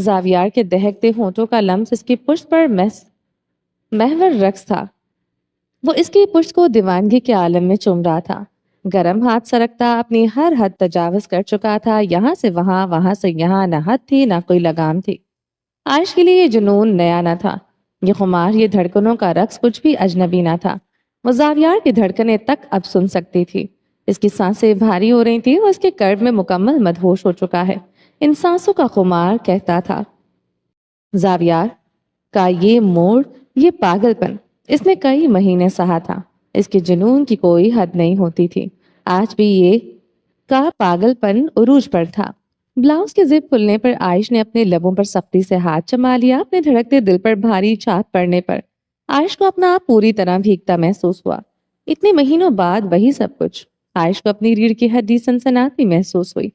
زاویار کے دہکتے ہونٹوں کا لمس اس کی پشت پر محور رقص تھا۔ وہ اس کی پشت کو دیوانگی کے عالم میں چوم رہا تھا۔ گرم ہاتھ سرکتا اپنی ہر حد تجاوز کر چکا تھا، یہاں سے وہاں، وہاں سے یہاں، نہ حد تھی نہ کوئی لگام تھی۔ عائش کے لیے یہ جنون نیا نہ تھا، یہ خمار، یہ دھڑکنوں کا رقص کچھ بھی اجنبی نہ تھا۔ وہ زاویار کی دھڑکنیں تک اب سن سکتی تھی، اس کی سانسیں بھاری ہو رہی تھی، وہ اس کے قرب میں مکمل مدہوش ہو چکا ہے۔ ان سانسوں کا خمار کہتا تھا، زاویار کا یہ موڑ، یہ پاگل پن اس نے کئی مہینے سہا تھا۔ اس کے جنون کی کوئی حد نہیں ہوتی تھی۔ آج بھی یہ کا پاگل پن عروج پر تھا۔ بلاؤز کے زپ کھلنے پر عائش نے اپنے لبوں پر سختی سے ہاتھ جما لیا، اپنے دھڑکتے دل پر بھاری چھاپ پڑنے پر عائش کو اپنا آپ پوری طرح بھیگتا محسوس ہوا۔ اتنے مہینوں بعد وہی سب کچھ۔ عائش کو اپنی ریڑھ کی ہڈی سنسناتی محسوس ہوئی۔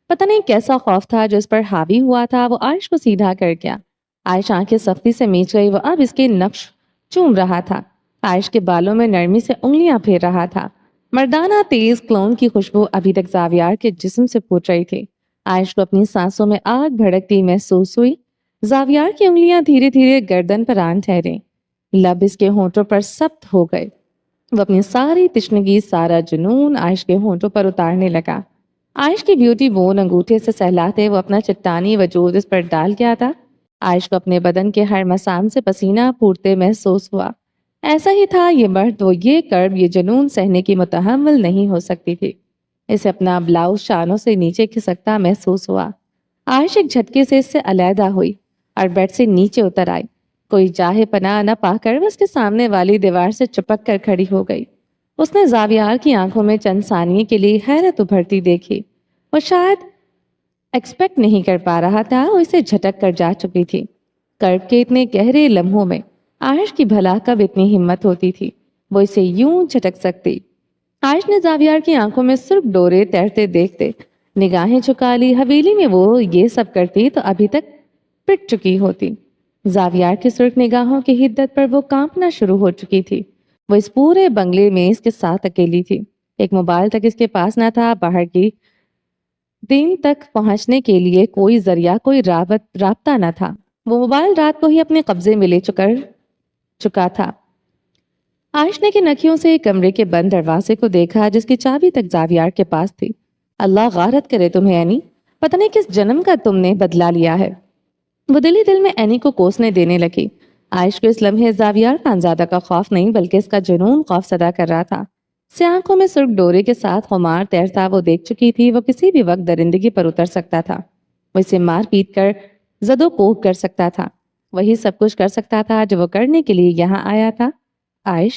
پتہ نہیں کیسا خوف تھا جو اس پر حاوی ہوا تھا، وہ عائش کو سیدھا کر گیا۔ عائش آنکھیں سختی سے میچ گئی، وہ اب اس کے نقش چوم رہا تھا۔ عائش کے بالوں میں نرمی سے انگلیاں پھیر رہا تھا۔ مردانہ تیز کلون کی خوشبو ابھی تک زاویار کے جسم سے پھوٹ رہی تھی۔ عائش کو اپنی سانسوں میں آگ بھڑکتی محسوس ہوئی۔ زاویار کی انگلیاں دھیرے دھیرے گردن پر آن ٹھہریں، لب اس کے ہونٹوں پر سخت ہو گئے۔ وہ اپنی ساری تشنگی، سارا جنون عائش کے ہونٹوں پر اتارنے لگا۔ عائش کی بیوٹی بون انگوٹھے سے سہلاتے وہ اپنا چٹانی وجود اس پر ڈال گیا تھا۔ عائش کو اپنے بدن کے ہر مسام سے پسینہ پھوٹتے محسوس ہوا۔ ایسا ہی تھا یہ مرد، وہ یہ کرب، یہ جنون سہنے کی متحمل نہیں ہو سکتی تھی۔ اسے اپنا بلاؤز شانوں سے نیچے کھسکتا محسوس ہوا۔ عائش ایک جھٹکے سے اس سے علیحدہ ہوئی اور بیڈ سے نیچے اتر آئی۔ کوئی جاہ پناہ نہ پا کر وہ اس کے سامنے والی دیوار سے چپک کر کھڑی ہو گئی۔ اس نے زاویار کی آنکھوں میں چند ثانیے کے لیے حیرت ابھرتی دیکھی۔ وہ شاید ایکسپیکٹ نہیں کر پا رہا تھا، وہ اسے جھٹک کر جا چکی تھی۔ کرب کے اتنے گہرے لمحوں میں عائش کی بھلا کب اتنی ہمت ہوتی تھی وہ اسے یوں جھٹک سکتی۔ عائش نے زاویار کی آنکھوں میں سرخ ڈورے تیرتے دیکھتے نگاہیں جھکا لی۔ حویلی میں وہ یہ سب کرتی تو ابھی تک پٹ چکی ہوتی۔ زاویار کی سرخ نگاہوں کی حدت پر وہ کانپنا شروع ہو چکی تھی۔ وہ اس پورے بنگلے میں اس کے ساتھ اکیلی تھی۔ ایک موبائل تک اس کے پاس نہ تھا، باہر کی دین تک پہنچنے کے لیے کوئی ذریعہ، کوئی رابطہ نہ تھا۔ وہ موبائل رات کو ہی اپنے قبضے میں لے چکا تھا۔ عائش نے کن اکھیوں سے کمرے کے بند دروازے کو دیکھا جس کی چابی تک زاویار کے پاس تھی۔ اللہ غارت کرے تمہیں اینی، پتہ نہیں کس جنم کا تم نے بدلا لیا ہے۔ وہ دل ہی دل میں اینی کو کوسنے دینے لگی۔ عائش کو اس لمحے زاویار خانزادہ کا خوف نہیں بلکہ اس کا جنون خوف زدہ کر رہا تھا۔ سیاہ آنکھوں میں سرخ ڈورے کے ساتھ خمار تیرتا وہ دیکھ چکی تھی۔ وہ کسی بھی وقت درندگی پر اتر سکتا تھا، وہ اسے مار پیٹ کر زد و کوب کر سکتا تھا، وہی سب کچھ کر سکتا تھا جو وہ کرنے کے لیے یہاں آیا تھا۔ عائش،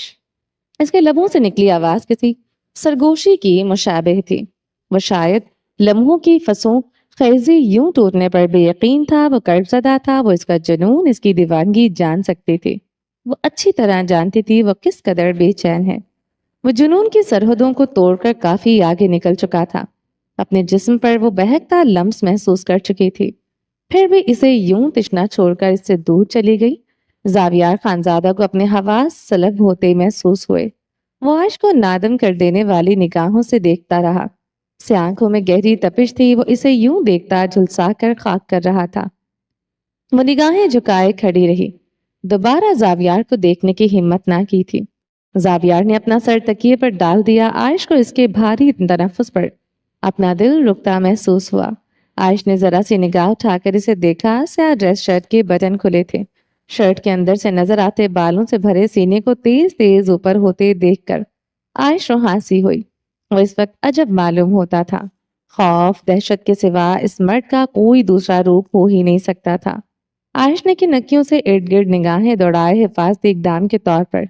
اس کے لبوں سے نکلی آواز کسی سرگوشی کی مشابہ تھی۔ وہ شاید لمحوں کی فسوں خیزی یوں ٹوٹنے پر بے یقین تھا، وہ کرب زدہ تھا، وہ اس کا جنون، اس کی دیوانگی جان سکتی تھی۔ وہ اچھی طرح جانتی تھی وہ کس قدر بے چین ہے۔ وہ جنون کی سرحدوں کو توڑ کر کافی آگے نکل چکا تھا۔ اپنے جسم پر وہ بہکتا لمس محسوس کر چکی تھی، پھر بھی اسے یوں تشنا چھوڑ کر اس سے دور چلی گئی۔ زاویار خانزادہ کو اپنے حواس سلب ہوتے محسوس ہوئے۔ وہ عائش کو نادم کر دینے والی نگاہوں سے دیکھتا رہا۔ سیاہ آنکھوں میں گہری تپش تھی، وہ اسے یوں دیکھتا جھلسا کر خاک کر رہا تھا۔ وہ نگاہیں جھکائے کھڑی رہی، دوبارہ زاویار کو دیکھنے کی ہمت نہ کی تھی۔ زاویار نے اپنا سر تکیے پر ڈال دیا۔ عائش کو اس کے بھاری تنفس پر اپنا دل رکتا محسوس ہوا۔ عائش نے ذرا سی نگاہ اٹھا کر اسے دیکھا۔ سیاہ ڈریس شرٹ کے بٹن کھلے تھے، شرٹ کے اندر سے نظر آتے بالوں سے بھرے سینے کو تیز تیز اوپر ہوتے دیکھ کر عائش روحانسی ہوئی۔ وہ اس وقت عجب معلوم ہوتا تھا، خوف دہشت کے سوا اس مرد کا کوئی دوسرا روپ ہو ہی نہیں سکتا تھا۔ عائش نے کن نکیوں سے ارد گرد نگاہیں دوڑائے، حفاظتی اقدام کے طور پر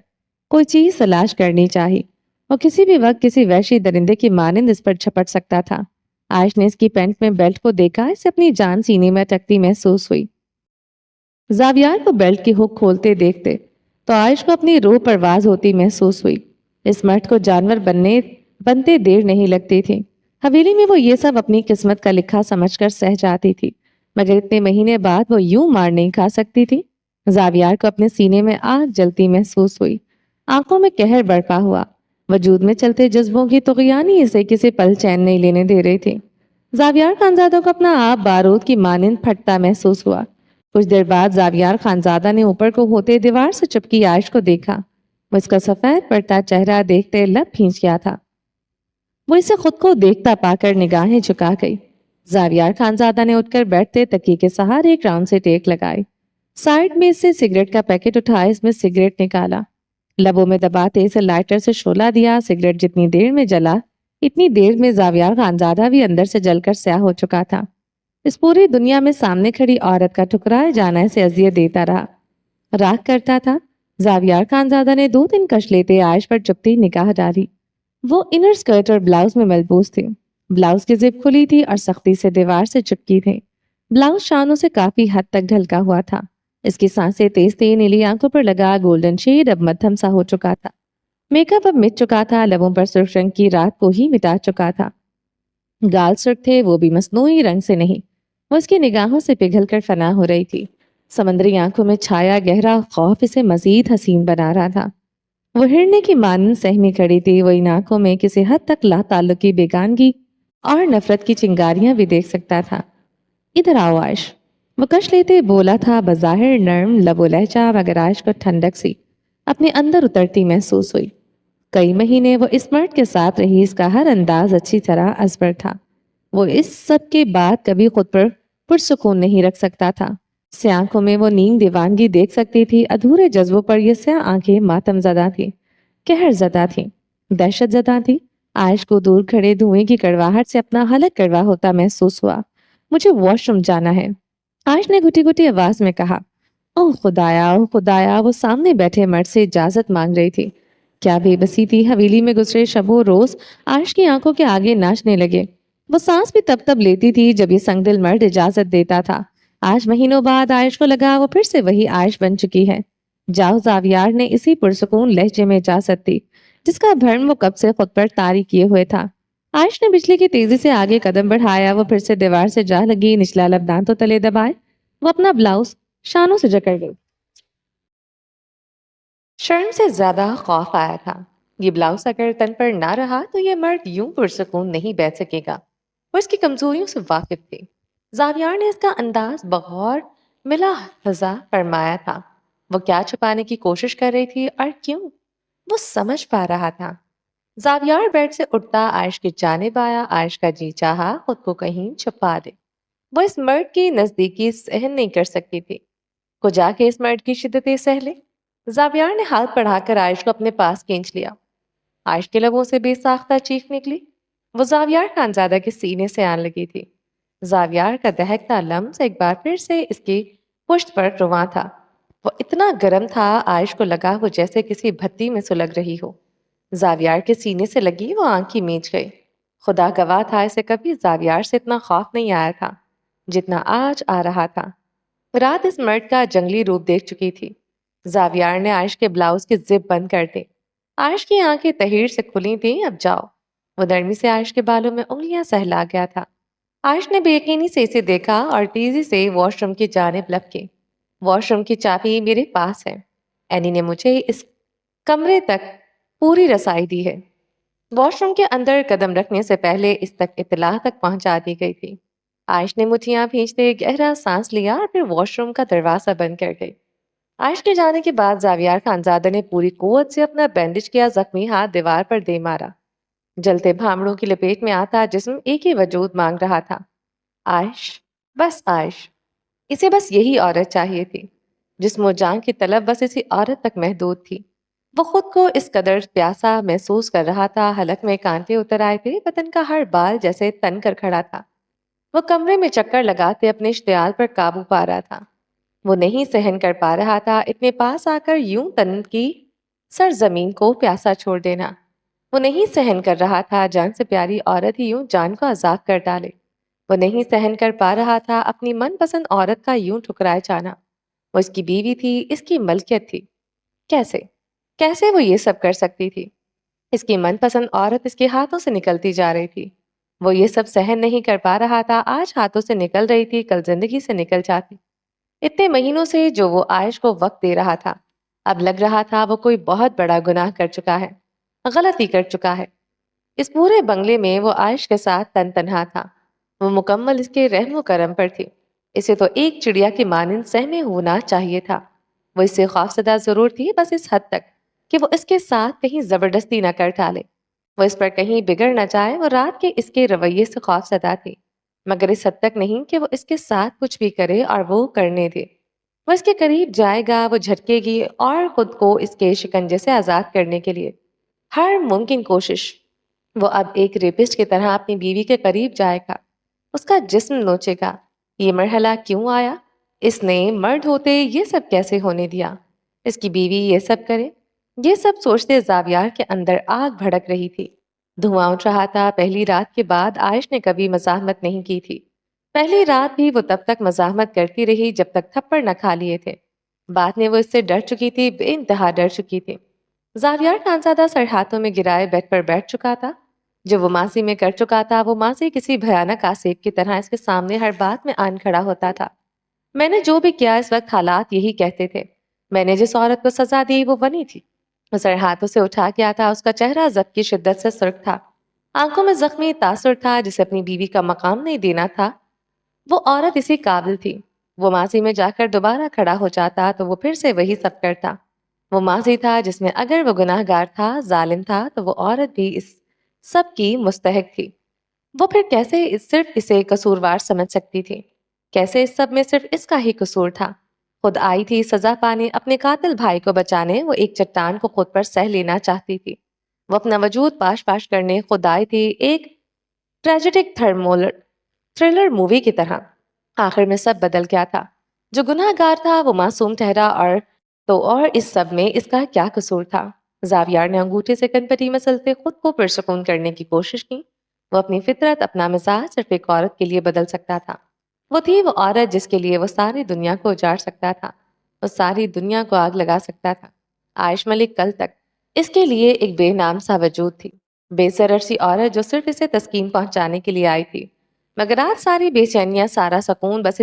کوئی چیز تلاش کرنی چاہی۔ وہ کسی بھی وقت کسی وحشی درندے کی مانند اس پر جھپٹ سکتا تھا۔ عائش نے اس کی پینٹ میں بیلٹ کو دیکھا، اسے اپنی جان سینے میں اٹکتی محسوس ہوئی۔ زاویار کو بیلٹ کی ہک کھولتے دیکھتے تو عائش کو اپنی روح پرواز ہوتی محسوس ہوئی۔ اس مرد کو جانور بنتے دیر نہیں لگتی تھی۔ حویلی میں وہ یہ سب اپنی قسمت کا لکھا سمجھ کر سہ جاتی تھی، مگر اتنے مہینے بعد وہ یوں مار نہیں کھا سکتی تھی۔ زاویار کو اپنے سینے میں آگ جلتی محسوس ہوئی، آنکھوں میں قہر برپا ہوا۔ وجود میں چلتے جذبوں کی طغیانی اسے کسی پل چین نہیں لینے دے رہی تھی۔ زاویار خانزادہ کو اپنا آپ بارود کی مانند پھٹتا محسوس ہوا۔ کچھ دیر بعد زاویار خانزادہ نے اوپر کو ہوتے دیوار سے چپکی عائش کو دیکھا۔ وہ اس کا سفید پڑتا چہرہ دیکھتے لب کھینچ گیا تھا۔ وہ اسے خود کو دیکھتا پا کر نگاہیں جھکا گئی۔ زاویار خانزادہ نے اٹھ کر بیٹھتے تکیے کے سہارے ایک راؤنڈ سے ٹیک لگائی۔ سائڈ میں سے سگریٹ کا پیکٹ اٹھایا، اس میں سگریٹ نکالا، لبوں میں دباتے اسے لائٹر سے شعلہ دیا۔ سگریٹ جتنی دیر میں جلا اتنی دیر میں زاویار خانزادہ بھی اندر سے جل کر سیاہ ہو چکا تھا۔ اس پوری دنیا میں سامنے کھڑی عورت کا ٹھکرائے جانا اسے اذیت دیتا رہا، راگ کرتا تھا۔ زاویار خانزادہ نے 2 کش لیتے عائش پر چپتی نگاہ ڈالی۔ وہ انر اسکرٹ اور بلاؤز میں ملبوس تھی۔ بلاؤز کی زپ کھلی تھی اور سختی سے دیوار سے چپکی تھی۔ بلاؤز شانوں سے کافی حد تک ڈھلکا ہوا تھا۔ اس کی سانسیں تیز تھی، نیلی آنکھوں پر لگا گولڈن شیڈ اب مدھم سا ہو چکا تھا۔ میک اپ اب مٹ چکا تھا، لبوں پر سرخ رنگ کی رات کو ہی مٹا چکا تھا۔ گال سرخ تھے، وہ بھی مصنوعی رنگ سے نہیں، وہ اس کی نگاہوں سے پگھل کر فنا ہو رہی تھی۔ سمندری آنکھوں میں چھایا گہرا خوف اسے مزید حسین بنا رہا تھا۔ وہ ہرنے کی مانند سہمی کھڑی تھی، وہ ان آنکھوں میں کسی حد تک لا تعلقی بیگانگی اور نفرت کی چنگاریاں بھی دیکھ سکتا تھا۔ ادھر آؤ عائش، وہ کش لیتے بولا تھا، بظاہر نرم لب و لہجہ، مگر عائش کو ٹھنڈک سی اپنے اندر اترتی محسوس ہوئی۔ کئی مہینے وہ اس مرد کے ساتھ رہی، اس کا ہر انداز اچھی طرح ازبر تھا۔ وہ اس سب کے بعد کبھی خود پر پرسکون نہیں رکھ سکتا تھا۔ سیاہ آنکھوں میں وہ نیم دیوانگی دیکھ سکتی تھی، ادھورے جذبوں پر یہ سیاہ آنکھیں ماتم زدہ تھیں، قہر زدہ تھیں، دہشت زدہ تھیں۔ عائش کو دور کھڑے دھوئیں کی کڑواہٹ سے اپنا حلق کروا ہوتا محسوس ہوا۔ مجھے واش روم جانا ہے، عائش نے گھٹی گھٹی آواز میں کہا۔ اوہ خدایا، وہ سامنے بیٹھے مرد سے اجازت مانگ رہی تھی۔ کیا بے بسی تھی۔ حویلی میں گزرے شب و روز عائش کی آنکھوں کے آگے ناچنے لگے۔ وہ سانس بھی تب لیتی تھی جب یہ سنگ دل مرد اجازت دیتا تھا۔ آج مہینوں بعد عائش کو لگا وہ پھر سے وہی عائش بن چکی ہے۔ جاؤ زاویار نے اسی پرسکون لہجے میں اجازت دی جس کا بھرم وہ کب سے خود پر طاری کیے ہوئے تھا۔ عائش نے بجلی کی تیزی سے آگے قدم بڑھایا، وہ پھر سے دیوار سے جا لگی، نچلا لب دانتوں تلے دبائے وہ اپنا بلاؤز شانوں سے جکڑ گئی۔ شرم سے زیادہ خوف آیا تھا۔ یہ بلاؤز اگر تن پر نہ رہا تو یہ مرد یوں پرسکون نہیں بیٹھ سکے گا۔ وہ اس کی کمزوریوں سے واقف تھی۔ زاویار نے اس کا انداز بغور ملاحظہ فرمایا تھا۔ وہ کیا چھپانے کی کوشش کر رہی تھی اور کیوں، وہ سمجھ پا رہا تھا۔ زاویار بیڈ سے اٹھتا عائش کی جانب آیا، عائش کا جی چاہا خود کو کہیں چھپا دے۔ وہ اس مرد کی نزدیکی سہن نہیں کر سکتی تھی۔ کو جا کے اس مرد کی شدتیں سہ لے۔ زاویار نے ہاتھ بڑھا کر عائش کو اپنے پاس کھینچ لیا۔ عائش کے لبوں سے بے ساختہ چیخ نکلی۔ وہ زاویار خانزادہ کے سینے سے آن لگی تھی۔ زاویار کا دہکتا لمس ایک بار پھر سے اس کی پشت پر رواں تھا۔ وہ اتنا گرم تھا، عائش کو لگا وہ جیسے کسی بھٹی میں سلگ رہی ہو۔ زاویار کے سینے سے لگی وہ آنکھ ہی میچ گئی۔ خدا گواہ تھا، اسے کبھی زاویار سے اتنا خوف نہیں آیا تھا جتنا آج آ رہا تھا۔ رات اس مرد کا جنگلی روپ دیکھ چکی تھی۔ زاویار نے عائش کے بلاؤز کی زپ بند کر دی۔ عائش کی آنکھیں تحیر سے کھلی تھیں، اب جاؤ۔ وہ نرمی سے عائش کے بالوں میں انگلیاں سہلا گیا تھا۔ عائش نے بے یقینی سے اسے دیکھا اور تیزی سے واش روم کی جانب لپکی۔ واش روم کی چابی میرے پاس ہے، اینی نے مجھے اس کمرے تک پوری رسائی دی ہے۔ واش روم کے اندر قدم رکھنے سے پہلے اس تک اطلاع تک پہنچا دی گئی تھی۔ عائش نے مٹھیاں بھینچتے گہرا سانس لیا اور پھر واش روم کا دروازہ بند کر گئی۔ عائش کے جانے کے بعد زاویار خانزادہ نے پوری قوت سے اپنا بینڈج کیا زخمی ہاتھ دیوار پر دے مارا۔ جلتے بھامڑوں کی لپیٹ میں آتا جسم ایک ہی وجود مانگ رہا تھا، عائش، بس عائش۔ اسے بس یہی عورت چاہیے تھی۔ جسم و جان کی طلب بس اسی عورت تک محدود تھی۔ وہ خود کو اس قدر پیاسا محسوس کر رہا تھا، حلق میں کانٹے اتر آئے تھے، بدن کا ہر بال جیسے تن کر کھڑا تھا۔ وہ کمرے میں چکر لگاتے اپنے اشتعال پر قابو پا رہا تھا۔ وہ نہیں سہن کر پا رہا تھا اتنے پاس آ کر یوں تن کی سرزمین کو پیاسا چھوڑ دینا۔ وہ نہیں سہن کر رہا تھا جان سے پیاری عورت ہی یوں جان کو عذاب کر ڈالے۔ وہ نہیں سہن کر پا رہا تھا اپنی من پسند عورت کا یوں ٹھکرائے جانا۔ وہ اس کی بیوی تھی، اس کی ملکیت تھی۔ کیسے وہ یہ سب کر سکتی تھی؟ اس کی من پسند عورت اس کے ہاتھوں سے نکلتی جا رہی تھی۔ وہ یہ سب سہن نہیں کر پا رہا تھا، آج ہاتھوں سے نکل رہی تھی، کل زندگی سے نکل جاتی۔ اتنے مہینوں سے جو وہ عائش کو وقت دے رہا تھا، اب لگ رہا تھا وہ کوئی بہت بڑا گناہ کر چکا ہے، غلطی کر چکا ہے۔ اس پورے بنگلے میں وہ عائش کے ساتھ تن تنہا تھا، وہ مکمل اس کے رحم و کرم پر تھی۔ اسے تو ایک چڑیا کی مانند سہمے ہونا چاہیے تھا۔ وہ اس سے خوفزدہ ضرور تھی، بس اس حد تک کہ وہ اس کے ساتھ کہیں زبردستی نہ کر ڈالے، وہ اس پر کہیں بگڑ نہ جائے۔ وہ رات کے اس کے رویے سے خوفزدہ تھی، مگر اس حد تک نہیں کہ وہ اس کے ساتھ کچھ بھی کرے اور وہ کرنے دے۔ وہ اس کے قریب جائے گا، وہ جھٹکے گی اور خود کو اس کے شکنجے سے آزاد کرنے کے لیے ہر ممکن کوشش۔ وہ اب ایک ریپسٹ کی طرح اپنی بیوی کے قریب جائے گا، اس کا جسم نوچے گا۔ یہ مرحلہ کیوں آیا؟ اس نے مرد ہوتے یہ سب کیسے ہونے دیا؟ اس کی بیوی یہ سب کرے؟ یہ سب سوچتے زاویار کے اندر آگ بھڑک رہی تھی، دھواں اٹھ رہا تھا۔ پہلی رات کے بعد عائش نے کبھی مزاحمت نہیں کی تھی۔ پہلی رات بھی وہ تب تک مزاحمت کرتی رہی جب تک تھپڑ نہ کھا لیے تھے۔ بعد میں وہ اس سے ڈر چکی تھی، بے انتہا ڈر چکی تھی۔ زاویار خانزادہ سر ہاتھوں میں گرائے بیڈ پر بیٹھ چکا تھا۔ جو وہ ماضی میں کر چکا تھا، وہ ماضی کسی بھیانک آسیب کی طرح اس کے سامنے ہر بات میں آن کھڑا ہوتا تھا۔ میں نے جو بھی کیا، اس وقت حالات یہی کہتے تھے۔ میں نے جس عورت کو سزا دی وہ ونی تھی۔ وہ سر ہاتھوں سے اٹھا گیا تھا، اس کا چہرہ ضبط کی شدت سے سرخ تھا، آنکھوں میں زخمی تاثر تھا جسے اپنی بیوی کا مقام نہیں دینا تھا۔ وہ عورت اسی قابل تھی۔ وہ ماضی میں جا کر دوبارہ کھڑا ہو جاتا تو وہ پھر سے وہی سب کرتا۔ وہ ماضی تھا جس میں اگر وہ گناہ گار تھا، ظالم تھا، تو وہ عورت بھی اس سب کی مستحق تھی۔ وہ پھر کیسے صرف اسے قصوروار سمجھ سکتی تھی؟ کیسے اس سب میں صرف اس کا ہی قصور تھا؟ خود آئی تھی سزا پانے، اپنے قاتل بھائی کو بچانے۔ وہ ایک چٹان کو خود پر سہ لینا چاہتی تھی، وہ اپنا وجود پاش پاش کرنے خود آئی تھی، ایک ٹریجڈک تھرلر مووی کی طرح۔ آخر میں سب بدل گیا تھا۔ جو گناہ گار تھا وہ معصوم ٹھہرا، اور اس سب میں اس کا کیا قصور تھا؟ زاویار نے انگوٹھے سے کنپٹی مسلتے خود کو پرسکون کرنے کی کوشش کی۔ وہ اپنی فطرت، اپنا مزاج صرف ایک عورت کے لیے بدل سکتا تھا۔ وہ تھی وہ عورت جس کے لیے وہ ساری دنیا کو اجاڑ سکتا تھا، وہ ساری دنیا کو آگ لگا سکتا تھا۔ عائش ملک کل تک اس کے لیے ایک بے نام سا وجود تھی، بے ضرر سی عورت جو صرف اسے تسکین پہنچانے کے لیے آئی تھی۔ مگر آج ساری بے چینیاں، سارا سکون بس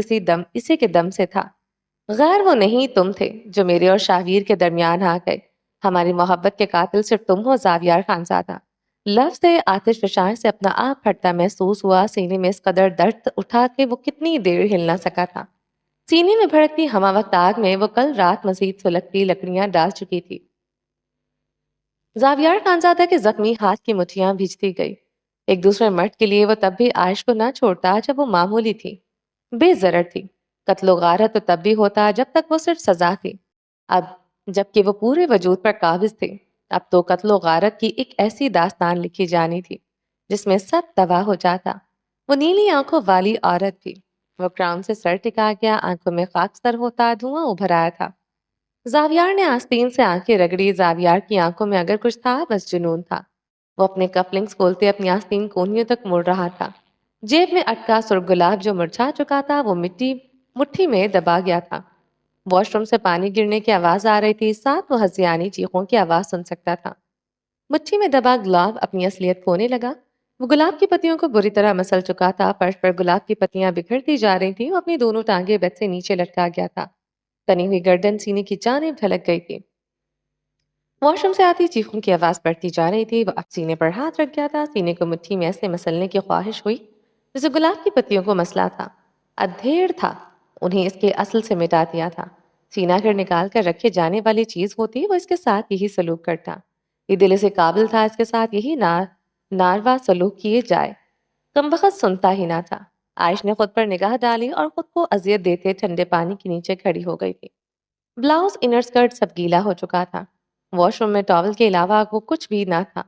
اسی کے دم سے تھا۔ غیر وہ نہیں، تم تھے جو میرے اور شاہویر کے درمیان آ گئے۔ ہماری محبت کے قاتل صرف تم ہو زاویار خانزادہ۔ لفظ آتش فشاں سے اپنا آپ پھٹتا محسوس ہوا، سینے میں اس قدر درد اٹھا کہ وہ کتنی دیر ہل نہ سکا تھا۔ سینے میں بھڑکتی ہما وقت آگ میں وہ کل رات مزید سلگتی لکڑیاں ڈال چکی تھی۔ زاویار خانزادہ کے زخمی ہاتھ کی مٹھیاں بھیجتی گئی۔ ایک دوسرے مرد کے لیے وہ تب بھی عائش کو نہ چھوڑتا جب وہ معمولی تھی، بے ضرر تھی۔ قتل و غارت تو تب بھی ہوتا جب تک وہ صرف سزا تھی۔ اب جبکہ وہ پورے وجود پر قابض تھے، اب تو قتل و غارت کی ایک ایسی داستان لکھی جانی تھی جس میں سب تباہ ہو جاتا۔ وہ نیلی آنکھوں والی عورت تھی۔ وہ کراؤن سے سر ٹکا گیا، آنکھوں میں خاکستر ہوتا دھواں ابھر آیا تھا۔ زاویار نے آستین سے آنکھیں رگڑی۔ زاویار کی آنکھوں میں اگر کچھ تھا، بس جنون تھا۔ وہ اپنے کفلنگز کھولتے اپنی آستین کونیوں تک مڑ رہا تھا۔ جیب میں اٹکا سرخ گلاب جو مرجھا چکا تھا، وہ مٹھی میں دبا گیا تھا۔ واش روم سے پانی گرنے کی آواز آ رہی تھی، ساتھ وہ ہذیانی چیخوں کی آواز سن سکتا تھا۔ مٹھی میں دبا گلاب اپنی اصلیت کھونے لگا۔ وہ گلاب کی پتیوں کو بری طرح مسل چکا تھا، فرش پر گلاب کی پتیاں بکھرتی جا رہی تھیں۔ وہ اپنی دونوں ٹانگیں بیڈ سے نیچے لٹکا گیا تھا، تنی ہوئی گردن سینے کی جانب ڈھلک گئی تھی۔ واش روم سے آتی چیخوں کی آواز بڑھتی جا رہی تھی۔ وہ اب سینے پر ہاتھ رکھ گیا تھا، سینے کو مٹھی میں ایسے مسلنے کی خواہش ہوئی جسے گلاب کی پتیوں کو مسلا تھا۔ ادھیڑ تھا، انہیں اس کے اصل سے مٹا دیا تھا۔ سینہ کر نکال کر رکھے جانے والی چیز ہوتی، وہ اس کے ساتھ یہی سلوک کرتا۔ یہ دل سے قابل تھا اس کے ساتھ یہی ناروا سلوک کیے جائے۔ کم وقت سنتا ہی نہ تھا۔ عائش نے خود پر نگاہ ڈالی اور خود کو اذیت دیتے ٹھنڈے پانی کے نیچے کھڑی ہو گئی تھی۔ بلاؤز، انر اسکرٹ سب گیلا ہو چکا تھا۔ واش روم میں ٹاول کے علاوہ وہ کچھ بھی نہ تھا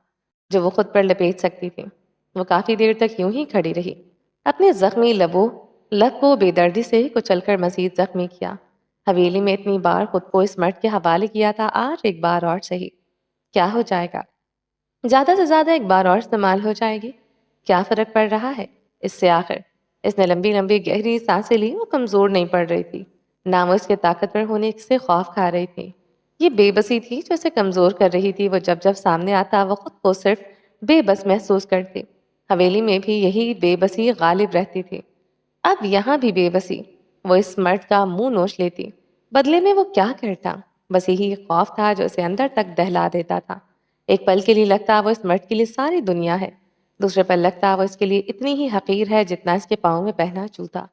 جو وہ خود پر لپیٹ سکتی تھی۔ وہ کافی دیر تک یوں ہی کھڑی رہی، اپنے زخمی لب کو بے دردی سے کچل کر مزید زخمی کیا۔ حویلی میں اتنی بار خود کو اس مرد کے حوالے کیا تھا، آج ایک بار اور صحیح۔ کیا ہو جائے گا؟ زیادہ سے زیادہ ایک بار اور استعمال ہو جائے گی۔ کیا فرق پڑ رہا ہے اس سے آخر؟ اس نے لمبی لمبی گہری سانسیں لی۔ وہ کمزور نہیں پڑ رہی تھی، نہ وہ اس کے طاقتور ہونے سے خوف کھا رہی تھی۔ یہ بے بسی تھی جو اسے کمزور کر رہی تھی۔ وہ جب جب سامنے آتا وہ خود کو صرف بے بس محسوس کرتی۔ حویلی میں بھی یہی بے بسی غالب رہتی تھی، اب یہاں بھی بے بسی۔ وہ اس مرد کا منہ نوچ لیتی، بدلے میں وہ کیا کرتا؟ بس یہی خوف تھا جو اسے اندر تک دہلا دیتا تھا۔ ایک پل کے لیے لگتا وہ اس مرد کے لیے ساری دنیا ہے، دوسرے پل لگتا وہ اس کے لیے اتنی ہی حقیر ہے جتنا اس کے پاؤں میں پہنا جوتا۔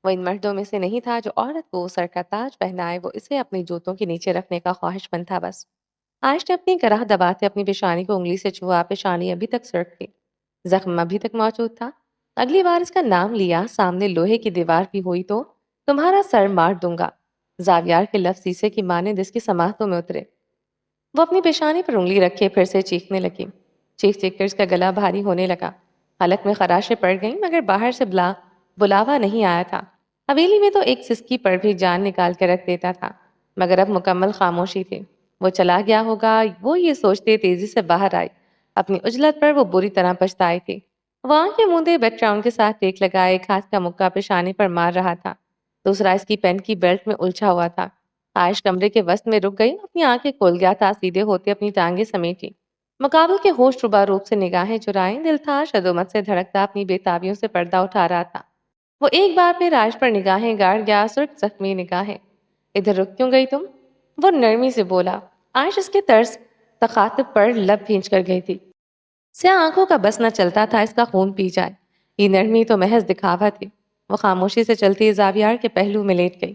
وہ ان مردوں میں سے نہیں تھا جو عورت کو سر کا تاج پہنائے، وہ اسے اپنی جوتوں کے نیچے رکھنے کا خواہش مند تھا بس۔ عائش نے اپنی کراہ دباتے اپنی پیشانی کو انگلی سے چھوا، پیشانی ابھی تک سرخ تھی، زخم ابھی تک موجود تھا۔ اگلی بار اس کا نام لیا، سامنے لوہے کی دیوار بھی ہوئی تو تمہارا سر مار دوں گا۔ زاویار کے لفظ سیسے کی مانند اس کی سماعتوں میں اترے۔ وہ اپنی پیشانی پر انگلی رکھے پھر سے چیخنے لگی۔ چیخ چیخ کر اس کا گلا بھاری ہونے لگا، حلق میں خراشیں پڑ گئیں، مگر باہر سے بلاوا نہیں آیا تھا۔ حویلی میں تو ایک سسکی پر بھی جان نکال کے رکھ دیتا تھا، مگر اب مکمل خاموشی تھی۔ وہ چلا گیا ہوگا، وہ یہ سوچتے تیزی سے باہر آئی۔ اپنی عجلت پر وہ بری طرح پچھتائی تھی۔ وہ آنکھیں موندے بیک گراؤنڈ کے ساتھ ٹیک لگائے، ایک ہاتھ کا مکہ پیشانی پر مار رہا تھا، دوسرا اس کی پین کی بیلٹ میں الجھا ہوا تھا۔ عائش کمرے کے وسط میں رک گئی، اپنی آنکھیں کھول گیا تھا، سیدھے ہوتے اپنی ٹانگیں سمیٹی، مقابل کے ہوش ربا روپ سے نگاہیں چرائیں، دل تھا شدومت سے دھڑکتا، اپنی بے تابیوں سے پردہ اٹھا رہا تھا۔ وہ ایک بار پھر عائش پر نگاہیں گاڑ گیا، سرخ زخمی نگاہیں۔ ادھر رک کیوں گئی تم؟ وہ نرمی سے بولا۔ عائش اس کے طرز تخاطب پر لب بھینچ کر گئی تھی۔ سیاہ آنکھوں کا بس نہ چلتا تھا اس کا خون پی جائے، یہ نرمی تو محض دکھاوا تھی۔ وہ خاموشی سے چلتی زاویار کے پہلو میں لیٹ گئی،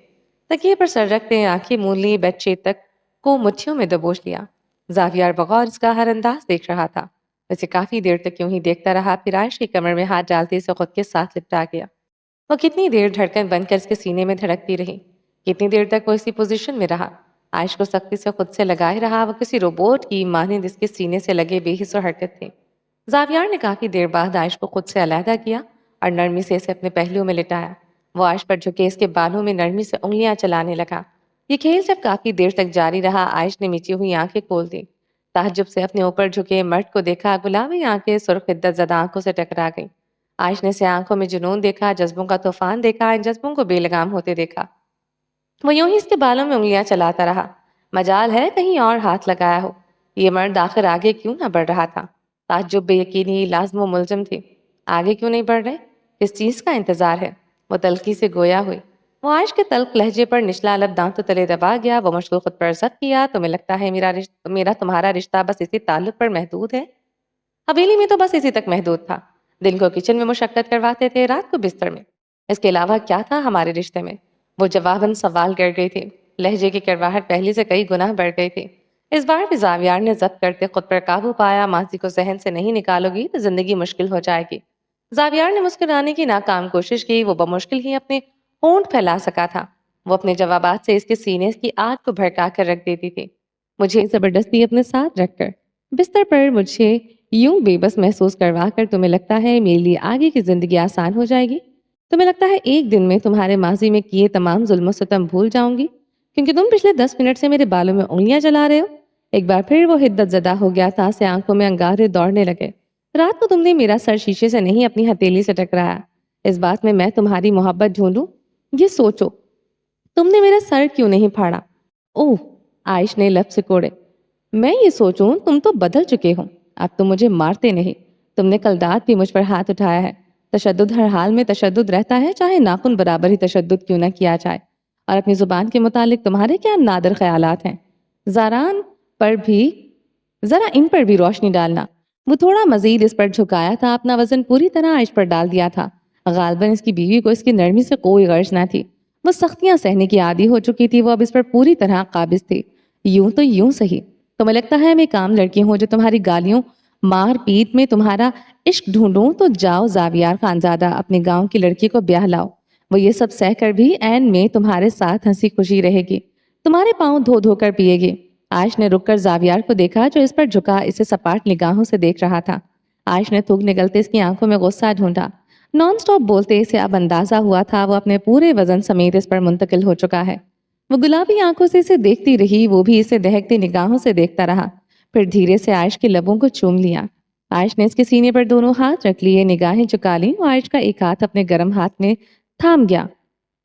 تکیے پر سر رکھتے آنکھیں مون لی، بیڈ شیٹ تک کو مٹھیوں میں دبوچ لیا۔ زاویار بغور اس کا ہر انداز دیکھ رہا تھا، ویسے کافی دیر تک یوں ہی دیکھتا رہا، پھر عائش کی کمر میں ہاتھ ڈالتے اسے خود کے ساتھ لپٹا گیا۔ وہ کتنی دیر دھڑکن بن کر اس کے سینے میں دھڑکتی رہی، کتنی دیر تک وہ اسی پوزیشن میں رہا، عائش کو سختی سے خود سے لگائے رہا، وہ کسی روبوٹ کی مانند اس کے سینے سے لگے بے حس و حرکت تھی۔ زاویار نے کافی دیر بعد عائش کو خود سے علیحدہ کیا اور نرمی سے اسے اپنے پہلو میں لٹایا۔ وہ عائش پر جھکے اس کے بالوں میں نرمی سے انگلیاں چلانے لگا۔ یہ کھیل جب کافی دیر تک جاری رہا، عائش نے مچی ہوئی آنکھیں کھول دی، تعجب سے اپنے اوپر جھکے مرد کو دیکھا، گلابی آنکھیں سرخ عدت زدہ آنکھوں سے ٹکرا گئیں۔ عائش نے سیاہ آنکھوں میں جنون دیکھا، جذبوں کا طوفان دیکھا، ان جذبوں کو بے لگام ہوتے دیکھا۔ وہ یوں ہی اس کے بالوں میں انگلیاں چلاتا رہا، مجال ہے کہیں اور ہاتھ لگایا ہو۔ یہ مرد آخر آگے کیوں نہ بڑھ رہا تھا؟ تعجب بے یقینی لازم و ملزم تھی۔ آگے کیوں نہیں بڑھ رہے؟ کس چیز کا انتظار ہے؟ وہ تلخی سے گویا ہوئی۔ وہ عائش کے تلخ لہجے پر نچلا لب دانتوں تلے دبا گیا۔ وہ مشغول خود پر زد کیا، تمہیں لگتا ہے میرا تمہارا رشتہ بس اسی تعلق پر محدود ہے؟ حویلی میں تو بس اسی تک محدود تھا، دن کو کچن میں مشقت کرواتے تھے، رات کو بستر میں، اس کے علاوہ کیا تھا ہمارے رشتے میں؟ وہ جواباً سوال کر گئی تھی، لہجے کی کڑواہٹ پہلے سے کئی گنا بڑھ گئی تھی۔ اس بار بھی زاویار نے ضبط کرتے خود پر قابو پایا، ماضی کو ذہن سے نہیں نکالو گی تو زندگی مشکل ہو جائے گی۔ زاویار نے مسکرانے کی ناکام کوشش کی، وہ بمشکل ہی اپنے ہونٹ پھیلا سکا تھا۔ وہ اپنے جوابات سے اس کے سینے کی آگ کو بھڑکا کر رکھ دیتی تھی، مجھے زبردستی اپنے ساتھ رکھ کر بستر پر مجھے یوں بے بس محسوس کروا کر تمہیں لگتا ہے میرے لیے آگے کی زندگی آسان ہو جائے گی؟ تمہیں لگتا ہے ایک دن میں تمہارے ماضی میں کیے تمام ظلم و ستم بھول جاؤں گی کیونکہ تم پچھلے 10 منٹ سے میرے بالوں میں انگلیاں چلا رہے ہو؟ ایک بار پھر وہ حدت زدہ ہو گیا تھا، سے آنکھوں میں انگارے دوڑنے لگے۔ رات کو تم نے میرا سر شیشے سے نہیں اپنی ہتھیلی سے ٹکرایا، اس بات میں تمہاری محبت ڈھونڈوں؟ یہ سوچو، تم نے میرا سر کیوں نہیں پھاڑا؟ اوہ، عائش نے لب سے کوڑے، میں یہ سوچوں تم تو بدل چکے ہو، اب تم مجھے مارتے نہیں، تم نے کل رات بھی مجھ پر ہاتھ اٹھایا ہے۔ تشدد ہر حال میں تشدد رہتا ہے، چاہے ناخن برابر ہی تشدد کیوں نہ کیا جائے۔ اور اپنی زبان کے متعلق تمہارے کیا نادر خیالات ہیں؟ زاران پر بھی ذرا ان پر بھی روشنی ڈالنا۔ وہ تھوڑا مزید اس پر جھکایا تھا، اپنا وزن پوری طرح عائش پر ڈال دیا تھا۔ غالباً اس کی بیوی کو اس کی نرمی سے کوئی غرض نہ تھی، وہ سختیاں سہنے کی عادی ہو چکی تھی، وہ اب اس پر پوری طرح قابض تھی۔ یوں تو یوں صحیح، تمہیں لگتا ہے میں ایک عام لڑکی ہوں جو تمہاری گالیوں مار پیٹ میں تمہارا عشق ڈھونڈوں؟ تو جاؤ زاویار خانزادہ، اپنے گاؤں کی لڑکی کو بیاہ لاؤ، وہ یہ سب سہ کر بھی عین میں تمہارے ساتھ ہنسی خوشی رہے گی، تمہارے پاؤں دھو دھو کر پیے گی۔ عائش نے رک کر زاویار کو دیکھا جو اس پر جھکا اسے سپاٹ نگاہوں سے دیکھ رہا تھا۔ عائش نے تھوک نگلتے اس کی آنکھوں میں غصہ ڈھونڈا، نان سٹاپ بولتے اسے اب اندازہ ہوا تھا وہ اپنے پورے وزن سمیت اس پر منتقل ہو چکا ہے۔ وہ گلابی آنکھوں سے اسے دیکھتی رہی، وہ بھی اسے دہکتی نگاہوں سے دیکھتا رہا، پھر دھیرے سے عائش کے لبوں کو چوم لیا۔ عائش نے اس کے سینے پر دونوں ہاتھ رکھ لیے، نگاہیں چکا لیں، وہ عائش کا ایک ہاتھ اپنے گرم ہاتھ میں تھام گیا۔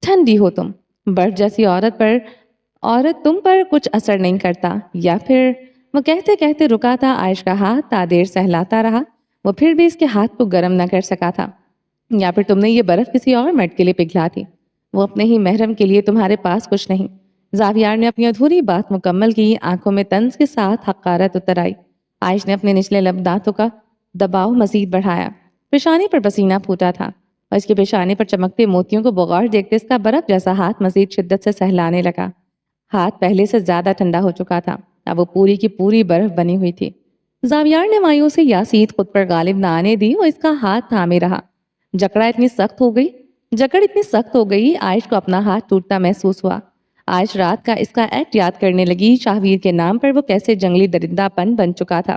ٹھنڈی ہو تم، برف جیسی عورت تم پر کچھ اثر نہیں کرتا، یا پھر وہ کہتے کہتے رکا تھا، عائش کا ہاتھ تادیر سہلاتا رہا، وہ پھر بھی اس کے ہاتھ کو گرم نہ کر سکا تھا، یا پھر تم نے یہ برف کسی اور مرد کے لیے پگھلا تھی، وہ اپنے ہی محرم کے لیے تمہارے پاس کچھ نہیں۔ زاویار نے اپنی ادھوری بات مکمل کی، آنکھوں میں طنز کے ساتھ حقارت اتر آئی۔ عائش نے اپنے نچلے لب دانتوں کا دباؤ مزید بڑھایا، پیشانی پر پسینہ پھوٹا تھا، اور اس کے پیشانے پر چمکتے موتیوں کو بغور دیکھتے اس کا برف جیسا ہاتھ مزید شدت سے سہلانے لگا۔ ہاتھ پہلے سے زیادہ ٹھنڈا ہو چکا تھا، اب وہ پوری کی پوری برف بنی ہوئی تھی۔ زاویار نے مایوسی یاسید خود پر غالب نہ آنے دی، وہ اس کا ہاتھ تھامے رہا۔ جکڑ اتنی سخت ہو گئی عائش کو اپنا ہاتھ ٹوٹتا محسوس ہوا۔ عائش رات کا اس کا ایکٹ یاد کرنے لگی، شاہویر کے نام پر وہ کیسے جنگلی درندہ پن بن چکا تھا۔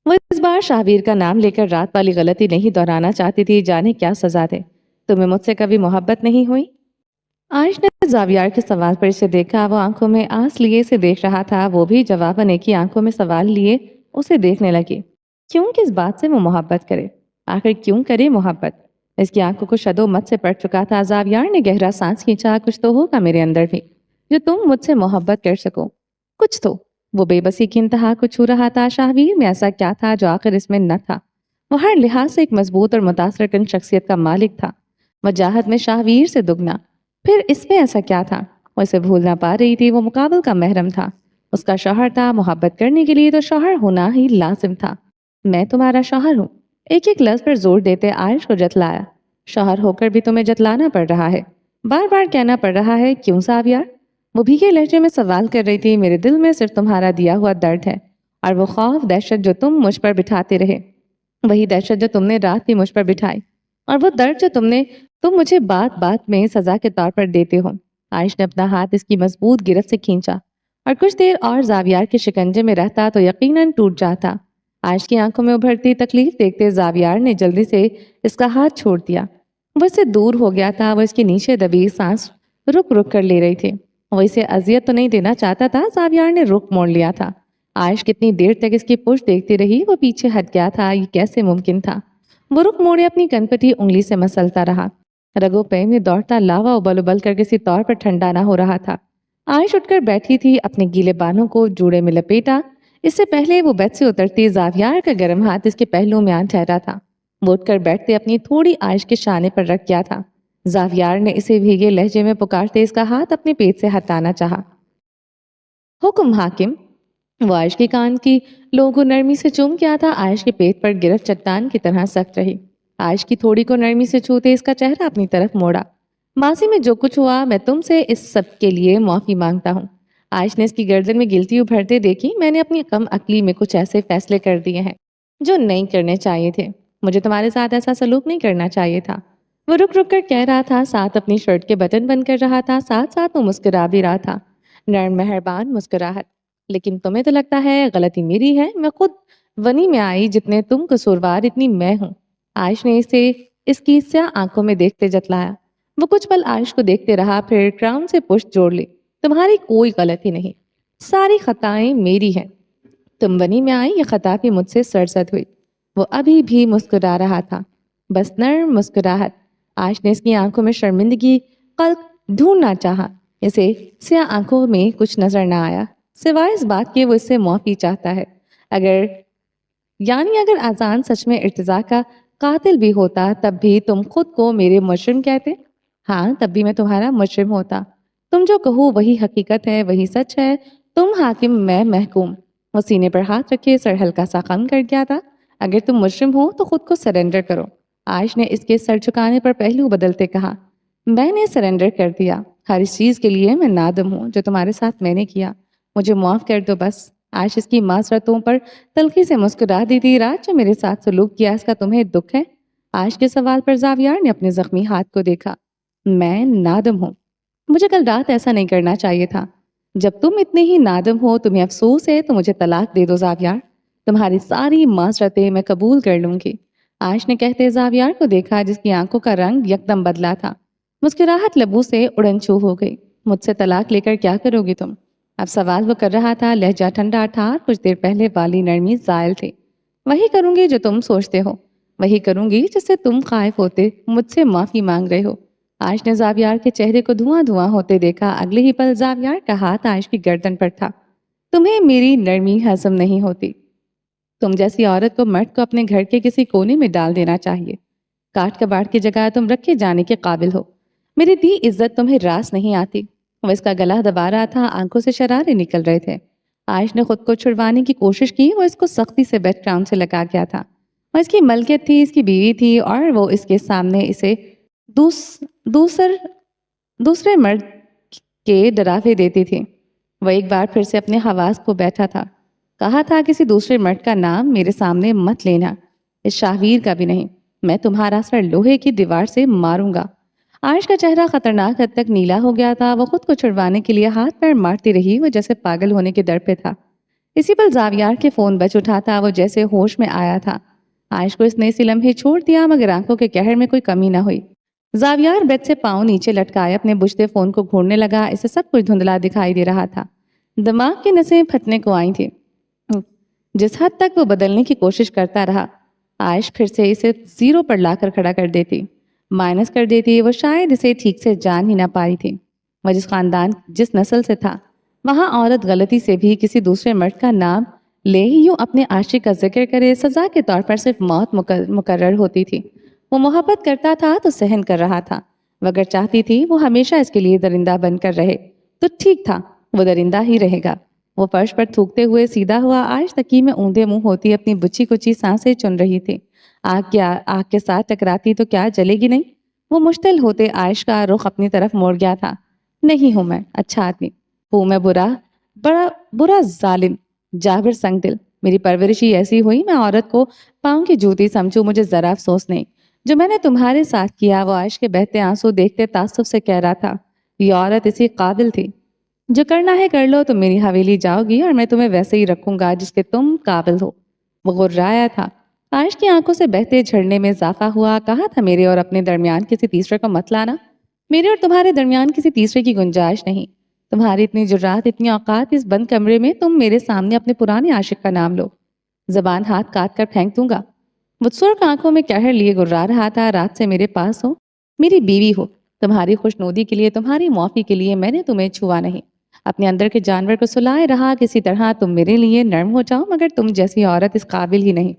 وہ اس بار شاہویر کا نام لے کر رات والی غلطی نہیں دہرانا چاہتی تھی، جانے کیا سزا دے۔ تمہیں مجھ سے کبھی محبت نہیں ہوئی؟ عائش نے زاویار کے سوال پر اسے دیکھا، وہ آنکھوں میں آنس لیے اسے دیکھ رہا تھا، وہ بھی جواباً ایک ہی آنکھوں میں سوال لیے اسے دیکھنے لگی۔ کیوں کس بات سے وہ محبت کرے؟ آخر کیوں کرے محبت؟ اس کی آنکھوں کو شد و مت سے پڑ چکا تھا۔ زاویار نے گہرا سانس کھینچا، کچھ تو ہوگا میرے اندر بھی جو تم مجھ سے محبت کر سکو، کچھ تو۔ وہ بے بسی کی انتہا کو چھو رہا تھا۔ شاہویر میں ایسا کیا تھا جو آخر اس میں نہ تھا؟ وہ ہر لحاظ سے ایک مضبوط اور متاثر کن شخصیت کا مالک تھا، وجاہت میں شاہویر سے دگنا۔ پھر اس میں ایسا کیا تھا؟ وہ اسے بھول نہ پا رہی تھی۔ وہ مقابل کا محرم تھا، اس کا شوہر تھا، محبت کرنے کے لیے تو شوہر ہونا ہی لازم تھا۔ میں تمہارا شوہر ہوں، ایک ایک لفظ پر زور دیتے عائش کو جتلایا۔ شوہر ہو کر بھی تمہیں جتلانا پڑ رہا ہے، بار بار کہنا پڑ رہا ہے، کیوں زاویار؟ وہ بھیگے لہجے میں سوال کر رہی تھی۔ میرے دل میں صرف تمہارا دیا ہوا درد ہے، اور وہ خوف دہشت جو تم مجھ پر بٹھاتے رہے، وہی دہشت جو تم نے رات بھی مجھ پر بٹھائی، اور وہ درد جو تم مجھے بات بات میں سزا کے طور پر دیتے ہو۔ عائش نے اپنا ہاتھ اس کی مضبوط گرفت سے کھینچا، اور کچھ دیر اور زاویار کے شکنجے میں رہتا تو یقیناً ٹوٹ جاتا۔ عائش کی آنکھوں میں ابھرتی تکلیف دیکھتے زاویار نے جلدی سے اس کا ہاتھ چھوڑ دیا۔ وہ اس سے دور ہو گیا تھا، وہ اس کی نیچے دبی سانس رک رک کر لے رہی تھی۔ وہ اسے اذیت تو نہیں دینا چاہتا تھا۔ زاویار نے رخ موڑ لیا تھا۔ عائش کتنی دیر تک اس کی پشت دیکھتی رہی، وہ پیچھے ہٹ گیا تھا، یہ کیسے ممکن تھا؟ وہ رخ موڑے اپنی کنپٹی انگلی سے مسلتا رہا۔ رگوں پہ میں دوڑتا لاوا ابل ابل کر کسی طور پر ٹھنڈا نہ ہو رہا تھا۔ عائش اٹھ کر بیٹھی تھی، اپنے گیلے بانوں کو جوڑے میں لپیٹا۔ اس سے پہلے وہ بیڈ سے اترتی زاویار کا گرم ہاتھ اس کے پہلو میں آ ٹھہرا تھا۔ وہ اٹھ کر بیٹھتے اپنی تھوڑی عائش کے شانے پر رکھ گیا تھا۔ زاویار نے اسے بھیگے لہجے میں پکارتے اس کا ہاتھ اپنے پیٹ سے ہٹانا چاہا۔ حکم حاکم۔ وہ عائش کے کان کی لوگوں کو نرمی سے چوم کیا تھا۔ عائش کے پیٹ پر گرفت چٹان کی طرح سخت رہی۔ عائش کی تھوڑی کو نرمی سے چھوتے اس کا چہرہ اپنی طرف موڑا۔ ماضی میں جو کچھ ہوا میں تم سے اس سب کے لیے معافی مانگتا ہوں۔ عائش نے اس کی گردن میں گلتی ابھرتے دیکھی۔ میں نے اپنی کم عقلی میں کچھ ایسے فیصلے کر دیے ہیں جو نہیں کرنے چاہیے تھے۔ مجھے تمہارے ساتھ ایسا سلوک نہیں کرنا چاہیے تھا۔ وہ رک رک کر کہہ رہا تھا، ساتھ اپنی شرٹ کے بٹن بند کر رہا تھا، ساتھ ساتھ وہ مسکرا بھی رہا تھا، نرم مہربان مسکراہٹ۔ لیکن تمہیں تو لگتا ہے غلطی میری ہے، میں خود ونی میں آئی، جتنے تم قصوروار اتنی میں ہوں۔ عائش نے اسے اس کی سیاہ آنکھوں میں دیکھتے جتلایا۔ وہ کچھ پل عائش کو دیکھتے رہا، پھر کراؤن سے پشت جوڑ لی۔ تمہاری کوئی غلطی نہیں، ساری خطائیں میری ہیں۔ تم ونی میں آئی، یہ خطا بھی مجھ سے سرزد ہوئی۔ وہ ابھی بھی مسکرا رہا تھا، بس نرم مسکراہٹ۔ عائش نے اس کی آنکھوں میں شرمندگی قلق ڈھونڈنا چاہا، اسے سیاہ آنکھوں میں کچھ نظر نہ آیا سوائے اس بات کے وہ اس سے معافی چاہتا ہے۔ اگر اذان سچ میں ارتضا کا قاتل بھی ہوتا، تب بھی تم خود کو میرے مجرم کہتے؟ ہاں، تب بھی میں تمہارا مجرم ہوتا۔ تم جو کہو وہی حقیقت ہے، وہی سچ ہے۔ تم حاکم، میں محکوم۔ وہ سینے پر ہاتھ رکھے سر ہلکا سا خم کر گیا تھا۔ اگر تم مجرم ہو تو خود کو سرنڈر کرو۔ عائش نے اس کے سر جھکانے پر پہلو بدلتے کہا، میں نے سرنڈر کر دیا۔ ہر اس چیز کے لیے میں نادم ہوں جو تمہارے ساتھ میں نے کیا، مجھے معاف کر دو بس۔ عائش اس کی معذرتوں پر تلخی سے مسکرا دی تھی۔ رات جو میرے ساتھ سلوک کیا، اس کا تمہیں دکھ ہے؟ عائش کے سوال پر زاویار نے اپنے زخمی ہاتھ کو دیکھا۔ میں نادم ہوں، مجھے کل رات ایسا نہیں کرنا چاہیے تھا۔ جب تم اتنے ہی نادم ہو، تمہیں افسوس ہے، تو مجھے طلاق دے دو زاویار، تمہاری ساری معذرتیں میں قبول کر لوں گی۔ عائش نے کہتے زاویار کو دیکھا، جس کی آنکھوں کا رنگ یکدم بدلا تھا۔ مسکراہٹ لبوں سے اڑن چھو ہو گئی۔ مجھ سے طلاق لے کر کیا کرو گی تم؟ اب سوال وہ کر رہا تھا، لہجہ ٹھنڈا تھا، کچھ دیر پہلے والی نرمی زائل تھی۔ وہی کروں گی جو تم سوچتے ہو، وہی کروں گی جس سے تم خائف ہوتے مجھ سے معافی مانگ رہے ہو۔ عائش نے زاویار کے چہرے کو دھواں دھواں ہوتے دیکھا۔ اگلے ہی پل زاویار کا ہاتھ عائش کی گردن پر تھا۔ تمہیں میری نرمی ہضم نہیں ہوتی، تم جیسی عورت کو مرد کو اپنے گھر کے کسی کونے میں ڈال دینا چاہیے۔ کاٹ کباڑ کی جگہ تم رکھے جانے کے قابل ہو، میری دی عزت تمہیں راس نہیں آتی۔ وہ اس کا گلا دبا رہا تھا، آنکھوں سے شرارے نکل رہے تھے۔ عائش نے خود کو چھڑوانے کی کوشش کی، وہ اس کو سختی سے بیڈ گراؤنڈ سے لگا گیا تھا اور اس کی ملکیت تھی، اس کی بیوی تھی، اور وہ اس کے سامنے اسے دوس دوسر دوسرے مرد کے ڈراوے دیتی تھی۔ وہ ایک بار پھر سے اپنے حواس کو بیٹھا تھا۔ کہا تھا کسی دوسرے مرد کا نام میرے سامنے مت لینا، اس شاہویر کا بھی نہیں۔ میں تمہارا سر لوہے کی دیوار سے ماروں گا۔ عائش کا چہرہ خطرناک حد تک نیلا ہو گیا تھا۔ وہ خود کو چھڑوانے کے لیے ہاتھ پیر مارتی رہی، وہ جیسے پاگل ہونے کے در پہ تھا۔ اسی پل زاویار کے فون بج اٹھا تھا، وہ جیسے ہوش میں آیا تھا۔ عائش کو اس نے اسی لمحے چھوڑ دیا، مگر آنکھوں کے قہر میں کوئی کمی نہ ہوئی۔ زاویار بیڈ سے پاؤں نیچے لٹکائے اپنے بجھتے فون کو گھورنے لگا۔ اسے سب کچھ دھندلا دکھائی دے رہا تھا، دماغ کی نسیں پھٹنے کو آئی تھی۔ جس حد تک وہ بدلنے کی کوشش کرتا رہا، عائش پھر سے اسے زیرو پر لا کر کھڑا کر دیتی، مائنس کر دیتی۔ وہ شاید اسے ٹھیک سے جان ہی نہ پائی تھی۔ وہ جس خاندان، جس نسل سے تھا، وہاں عورت غلطی سے بھی کسی دوسرے مرد کا نام لے یوں اپنے عاشق کا ذکر کرے، سزا کے طور پر صرف موت مقرر ہوتی تھی۔ وہ محبت کرتا تھا تو سہن کر رہا تھا، وہ اگر چاہتی تھی وہ ہمیشہ اس کے لیے درندہ بن کر رہے تو ٹھیک تھا، وہ درندہ ہی رہے گا۔ وہ فرش پر تھوکتے ہوئے سیدھا ہوا، عائش تکی میں اوندے منہ ہوتی اپنی بچی کچی سانسیں چن رہی تھی۔ آگ کے ساتھ ٹکراتی تو کیا جلے گی نہیں؟ وہ مشتعل ہوتے عائش کا رخ اپنی طرف موڑ گیا تھا۔ نہیں ہوں میں اچھا آدمی، ہوں میں بڑا برا ظالم، جابر سنگ دل۔ میری پرورش ہی ایسی ہوئی، میں عورت کو پاؤں کی جوتی سمجھوں، مجھے ذرا افسوس نہیں۔ جو میں نے تمہارے ساتھ کیا، وہ عائش کے بہتے آنسو دیکھتے تعصب سے کہہ رہا تھا، یہ عورت اسی قابل تھی۔ جو کرنا ہے کر لو، تم میری حویلی جاؤ گی اور میں تمہیں ویسے ہی رکھوں گا جس کے تم قابل ہو۔ وہ غرایا تھا۔ عائش کی آنکھوں سے بہتے جھرنے میں اضافہ ہوا۔ کہا تھا میرے اور اپنے درمیان کسی تیسرے کو مت لانا۔ میرے اور تمہارے درمیان کسی تیسرے کی گنجائش نہیں۔ تمہاری اتنی جرات، اتنی اوقات، اس بند کمرے میں تم میرے سامنے اپنے پرانے عاشق کا نام لو، زبان ہاتھ کاٹ کر پھینک دوں گا۔ وہ سرخ آنکھوں میں قہر لیے گرا رہا تھا۔ رات سے میرے پاس ہو، میری بیوی ہو، تمہاری خوشنودی کے لیے، تمہاری معافی کے لیے میں نے تمہیں چھوا نہیں۔ اپنے اندر کے جانور کو سلائے رہا، کسی طرح تم میرے لیے نرم ہو جاؤ، مگر تم جیسی عورت اس قابل ہی نہیں۔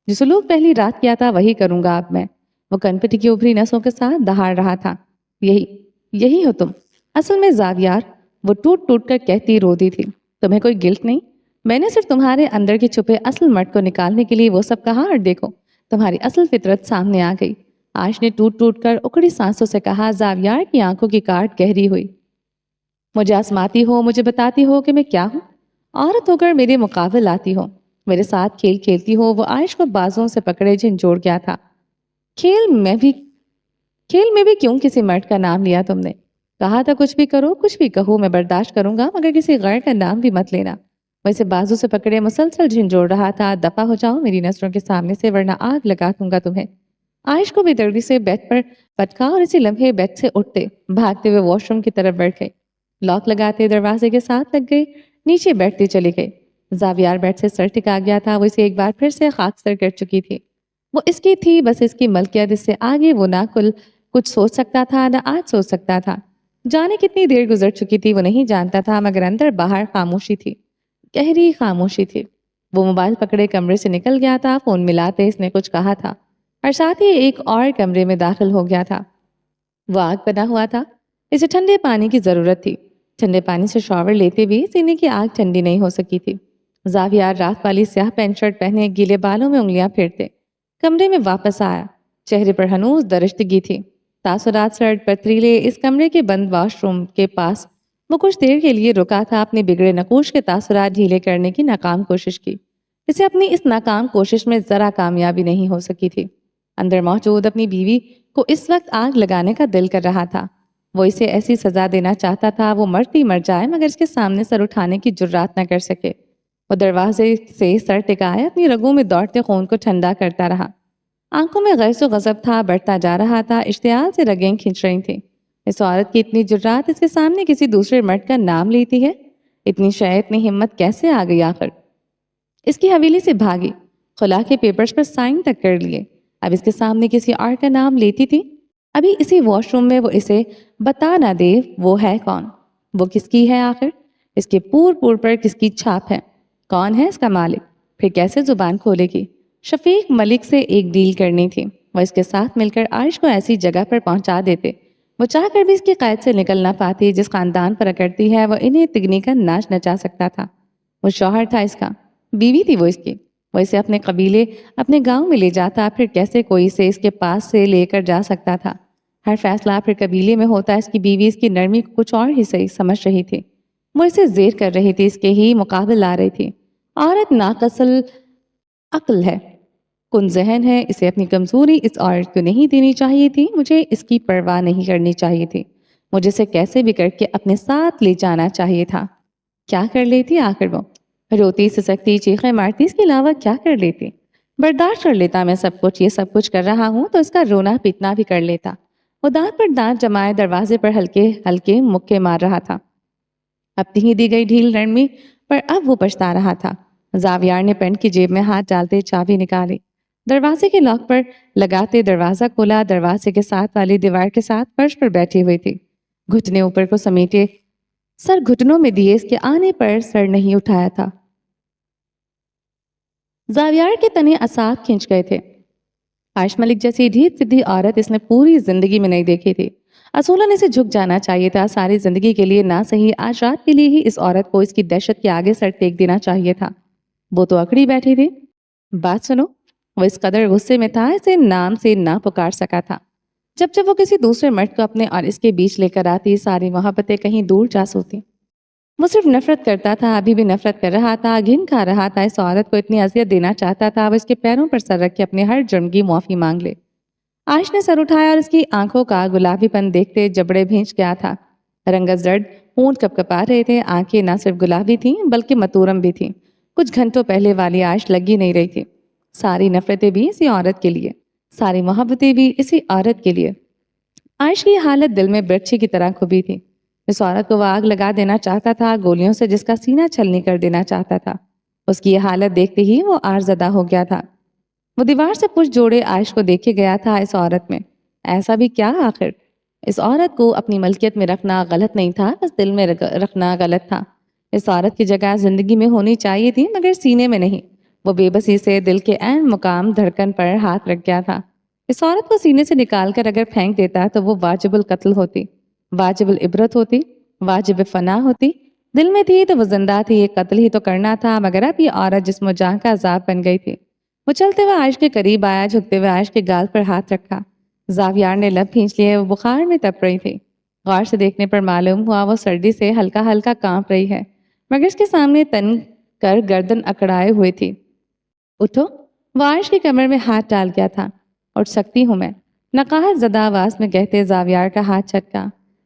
جو سلوک پہلی رات کیا تھا وہی کروں گا اب میں۔ وہ کنپٹی کی ابھری نسوں کے ساتھ دہاڑ رہا تھا۔ یہی ہو تم اصل میں زاویار، وہ ٹوٹ ٹوٹ کر کہتی روتی تھی۔ تمہیں کوئی گلٹ نہیں؟ میں نے صرف تمہارے اندر کے چھپے اصل مرد کو نکالنے کے لیے وہ سب کہا، اور دیکھو تمہاری اصل فطرت سامنے آ گئی۔ عائش نے ٹوٹ ٹوٹ کر اکڑی سانسوں سے کہا۔ زاویار کی آنکھوں کی کاٹ گہری ہوئی۔ مجھے آزماتی ہو، مجھے بتاتی ہو کہ میں کیا ہوں؟ عورت ہو کر میرے مقابل آتی ہو، میرے ساتھ کھیل کھیلتی ہو۔ وہ عائش کو بازوں سے پکڑے جھنجھوڑ گیا تھا۔ کھیل میں بھی کیوں کسی مرد کا نام لیا تم نے؟ کہا تھا کچھ بھی کرو، کچھ بھی کہو، میں برداشت کروں گا، مگر کسی غیر کا نام بھی مت لینا۔ ویسے بازو سے پکڑے مسلسل جھنجھوڑ رہا تھا۔ دفع ہو جاؤ میری نظروں کے سامنے سے، ورنہ آگ لگا دوں گا تمہیں۔ عائش کو بے دردی سے بیڈ پر پٹکا اور اسی لمحے بیڈ سے اٹھتے بھاگتے ہوئے واش روم کی طرف بڑھ گئے۔ لاک لگاتے دروازے کے ساتھ لگ گئے، نیچے بیٹھتے چلے گئے۔ زاویار بیڈ سے سر ٹکا گیا تھا۔ وہ اسے ایک بار پھر سے خاکستر کر چکی تھی۔ وہ اس کی تھی، بس اس کی ملکیت، اس سے آگے وہ نہ کچھ سوچ سکتا تھا، نہ آج سوچ سکتا تھا۔ جانے کتنی دیر گزر چکی تھی وہ نہیں جانتا تھا، مگر اندر باہر خاموشی تھی، گہری خاموشی تھی۔ وہ موبائل پکڑے کمرے سے نکل گیا تھا۔ فون ملاتے اس نے کچھ کہا تھا اور ساتھ ہی ایک اور کمرے میں داخل ہو گیا تھا۔ وہ آگ بنا ہوا تھا، اسے ٹھنڈے پانی کی ضرورت تھی۔ ٹھنڈے پانی سے شاور لیتے بھی سینے کی آگ ٹھنڈی نہیں ہو سکی تھی۔ زاویار رات والی سیاہ پینٹ شرٹ پہنے گیلے بالوں میں انگلیاں پھیرتے کمرے میں واپس آیا۔ چہرے پر ہنوز درشتگی تھی۔ تاثرات سرد پتریلے اس کمرے کے بند واش روم کے پاس وہ کچھ دیر کے لیے رکا تھا۔ اپنے بگڑے نقوش کے تاثرات ڈھیلے کرنے کی ناکام کوشش کی۔ اسے اپنی اس ناکام کوشش میں ذرا کامیابی نہیں ہو سکی تھی۔ اندر موجود اپنی بیوی کو اس وقت آگ لگانے کا دل کر رہا تھا۔ وہ اسے ایسی سزا دینا چاہتا تھا وہ مرتی مر جائے، مگر اس کے سامنے سر اٹھانے کی جرات نہ کر سکے۔ وہ دروازے سے سر ٹکائے اپنی رگوں میں دوڑتے خون کو ٹھنڈا کرتا رہا۔ آنکھوں میں غیظ و غضب تھا، بڑھتا جا رہا تھا۔ اشتعال سے رگیں کھنچ رہی تھیں۔ اس عورت کی اتنی جرات، اس کے سامنے کسی دوسرے مرد کا نام لیتی ہے؟ اتنی شے، اتنی ہمت کیسے آ گئی آخر؟ اس کی حویلی سے بھاگی، خلا کے پیپرز پر سائن تک کر لیے، اب اس کے سامنے کسی اور کا نام لیتی تھی۔ ابھی اسی واش روم میں وہ اسے بتا نہ دے وہ ہے کون، وہ کس کی ہے آخر، اس کے پور پر کس کی چھاپ ہے، کون ہے اس کا مالک، پھر کیسے زبان کھولے گی؟ شفیق ملک سے ایک ڈیل کرنی تھی۔ وہ اس کے ساتھ مل کر عائش کو ایسی جگہ پر پہنچا دیتے، وہ چاہ کر بھی اس کی قید سے نکل نہ پاتی۔ جس خاندان پر اکڑتی ہے وہ انہیں تگنی کا ناچ نچا سکتا تھا۔ وہ شوہر تھا اس کا، بیوی تھی وہ اس کی۔ وہ اسے اپنے قبیلے اپنے گاؤں میں لے جاتا، پھر کیسے کوئی اسے اس کے پاس سے لے کر جا سکتا تھا؟ ہر فیصلہ پھر قبیلے میں ہوتا۔ اس کی بیوی اس کی نرمی کو کچھ اور ہی صحیح سمجھ رہی تھی، وہ اسے زیر کر رہی تھی، اس کے ہی مقابل آ رہی تھی۔ عورت ناقص عقل ہے، کن ذہن ہے، اسے اپنی کمزوری اس عورت کو نہیں دینی چاہیے تھی، مجھے اس کی پرواہ نہیں کرنی چاہیے تھی، مجھے اسے کیسے بھی کر کے اپنے ساتھ لے جانا چاہیے تھا۔ کیا کر لیتی آخر وہ؟ روتی سسکتی چیخیں مارتی، اس کے علاوہ کیا کر لیتی؟ برداشت کر لیتا میں سب کچھ، یہ سب کچھ کر رہا ہوں تو اس کا رونا پیٹنا بھی کر لیتا۔ وہ دانت پر دانت جمائے دروازے پر ہلکے ہلکے مکے مار رہا تھا۔ اپنی ہی دی گئی ڈھیل نرمی پر اب وہ پچھتا رہا تھا۔ زاویار نے پینٹ کی جیب میں ہاتھ ڈالتے چابی نکالی، دروازے کے لاک پر لگاتے دروازہ کھولا۔ دروازے کے ساتھ والی دیوار کے ساتھ فرش پر بیٹھی ہوئی تھی، گھٹنے اوپر کو سمیٹے سر گھٹنوں میں دیے، اس کے آنے پر سر نہیں اٹھایا تھا۔ زاویار کے تنے اعصاب کھنچ گئے تھے۔ عائش ملک جیسی ڈھیٹ سیدھی عورت اس نے پوری زندگی میں نہیں دیکھی تھی۔ اصولاً اسے جھک جانا چاہیے تھا، ساری زندگی کے لیے نہ صحیح آج رات کے لیے ہی اس عورت کو اس کی دہشت کے آگے سر ٹیک دینا چاہیے تھا۔ وہ تو اکڑی بیٹھی تھی۔ بات سنو، وہ اس قدر غصے میں تھا اسے نام سے نہ پکار سکا تھا۔ جب وہ کسی دوسرے مرد کو اپنے اور اس کے بیچ لے کر آتی، ساری محبتیں کہیں دور جا سوتی۔ وہ صرف نفرت کرتا تھا، ابھی بھی نفرت کر رہا تھا، گھن کھا رہا تھا، اس عورت کو اتنی اذیت دینا چاہتا تھا۔ وہ اس کے پیروں پر سر رکھ کے اپنے ہر جرم کی معافی مانگ لے۔ عائش نے سر اٹھایا اور اس کی آنکھوں کا گلابی پن دیکھتے جبڑے بھینچ گیا تھا۔ رنگت زرد ہونٹ کپکپا رہے تھے، آنکھیں نہ صرف گلابی تھیں بلکہ متورم بھی تھیں۔ کچھ گھنٹوں پہلے والی عائش لگی نہیں رہی تھی۔ ساری نفرتیں بھی اسی عورت کے لیے، ساری محبتیں بھی اسی عورت کے لیے۔ عائش کی حالت دل میں برچھی کی طرح کھبی تھی۔ اس عورت کو وہ آگ لگا دینا چاہتا تھا، گولیوں سے جس کا سینہ چھلنی کر دینا چاہتا تھا۔ اس کی یہ حالت دیکھتے ہی وہ آرزدہ ہو گیا تھا۔ وہ دیوار سے پشت جوڑے عائش کو دیکھے گیا تھا۔ اس عورت میں ایسا بھی کیا آخر؟ اس عورت کو اپنی ملکیت میں رکھنا غلط نہیں تھا، بس دل میں رکھنا غلط تھا۔ اس عورت کی جگہ زندگی میں ہونی چاہیے تھی مگر سینے میں نہیں۔ وہ بے بسی سے دل کے عین مقام دھڑکن پر ہاتھ رکھ گیا تھا۔ اس عورت کو سینے سے نکال کر اگر پھینک دیتا تو وہ واجب القتل ہوتی، واجب العبرت ہوتی، واجب فنا ہوتی۔ دل میں تھی تو وہ زندہ تھی، یہ قتل ہی تو کرنا تھا، مگر اب یہ عورت جسم و جان کا عذاب بن گئی تھی۔ وہ چلتے ہوئے عائش کے قریب آیا، جھکتے ہوئے عائش کے گال پر ہاتھ رکھا۔ زاویار نے لب کھینچ لیے، وہ بخار میں تپ رہی تھی۔ غور سے دیکھنے پر معلوم ہوا وہ سردی سے ہلکا ہلکا کانپ رہی ہے، مگر اس کے سامنے تن کر گردن اکڑائے ہوئے تھی۔ اٹھو، وہ عائش کی کمر میں ہاتھ ڈال گیا تھا۔ اٹھ سکتی ہوں میں، نقاہت زدہ آواز میں کہتے زاویار کا ہاتھ چھٹکا۔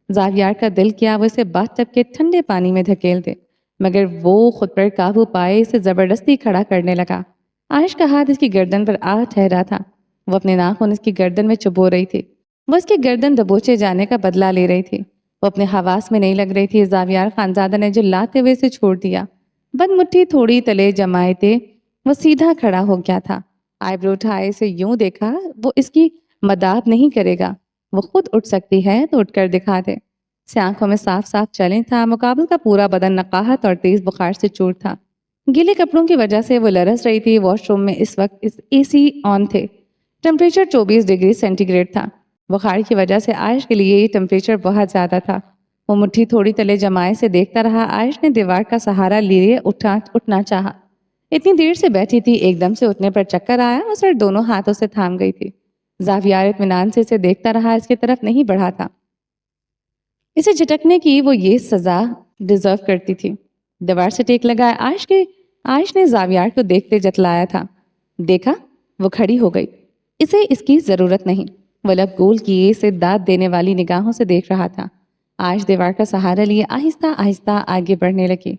زاویار کا دل کیا وہ اسے باتھ ٹب کے ٹھنڈے پانی میں دھکیل دے، مگر وہ خود پر قابو پائے اسے زبردستی کھڑا کرنے لگا۔ عائش کا ہاتھ اس کی گردن پر آ ٹھہرا تھا، وہ اپنے ناخن اس کی گردن میں چبو رہی تھی، وہ اس کی گردن دبوچے جانے کا بدلہ لے رہی تھی، وہ اپنے حواس میں نہیں لگ رہی تھی۔ زاویار خانزادہ نے جو لاتے ہوئے اسے چھوڑ دیا، بند مٹھی تھوڑی تلے جمائے تھے، وہ سیدھا کھڑا ہو گیا تھا۔ آئیبرو اٹھائے اسے یوں دیکھا، وہ اس کی مداد نہیں کرے گا، وہ خود اٹھ سکتی ہے تو اٹھ کر دکھا دے۔ سے آنکھوں میں صاف صاف چلیں تھا، مقابل کا پورا بدن نقاہت اور تیز بخار سے چور تھا۔ گیلے کپڑوں کی وجہ سے وہ لرز رہی تھی۔ واش روم میں اس وقت اے سی آن تھے، ٹمپریچر 24 ڈگری سینٹی گریڈ تھا۔ بخار کی وجہ سے عائش کے لیے یہ ٹمپریچر بہت زیادہ تھا۔ وہ مٹھی تھوڑی تلے جمائے سے دیکھتا رہا۔ عائش نے دیوار کا سہارا لیے اٹھنا چاہا، اتنی دیر سے بیٹھی تھی، ایک دم سے اٹھنے پر چکر آیا، وہ سر دونوں ہاتھوں سے تھام گئی تھی۔ زاویار اطمینان سے اسے دیکھتا رہا، اس کی طرف نہیں بڑھا تھا۔ اسے جھٹکنے کی وہ یہ سزا ڈیزرو کرتی تھی۔ دیوار سے ٹیک لگا عائش نے زاویار کو دیکھتے جتلایا تھا۔ دیکھا، وہ کھڑی ہو گئی، اسے اس کی ضرورت نہیں۔ وہ لب گول کیے اسے داد دینے والی نگاہوں سے دیکھ رہا تھا۔ عائش دیوار کا سہارا لیے آہستہ آہستہ آگے بڑھنے لگی۔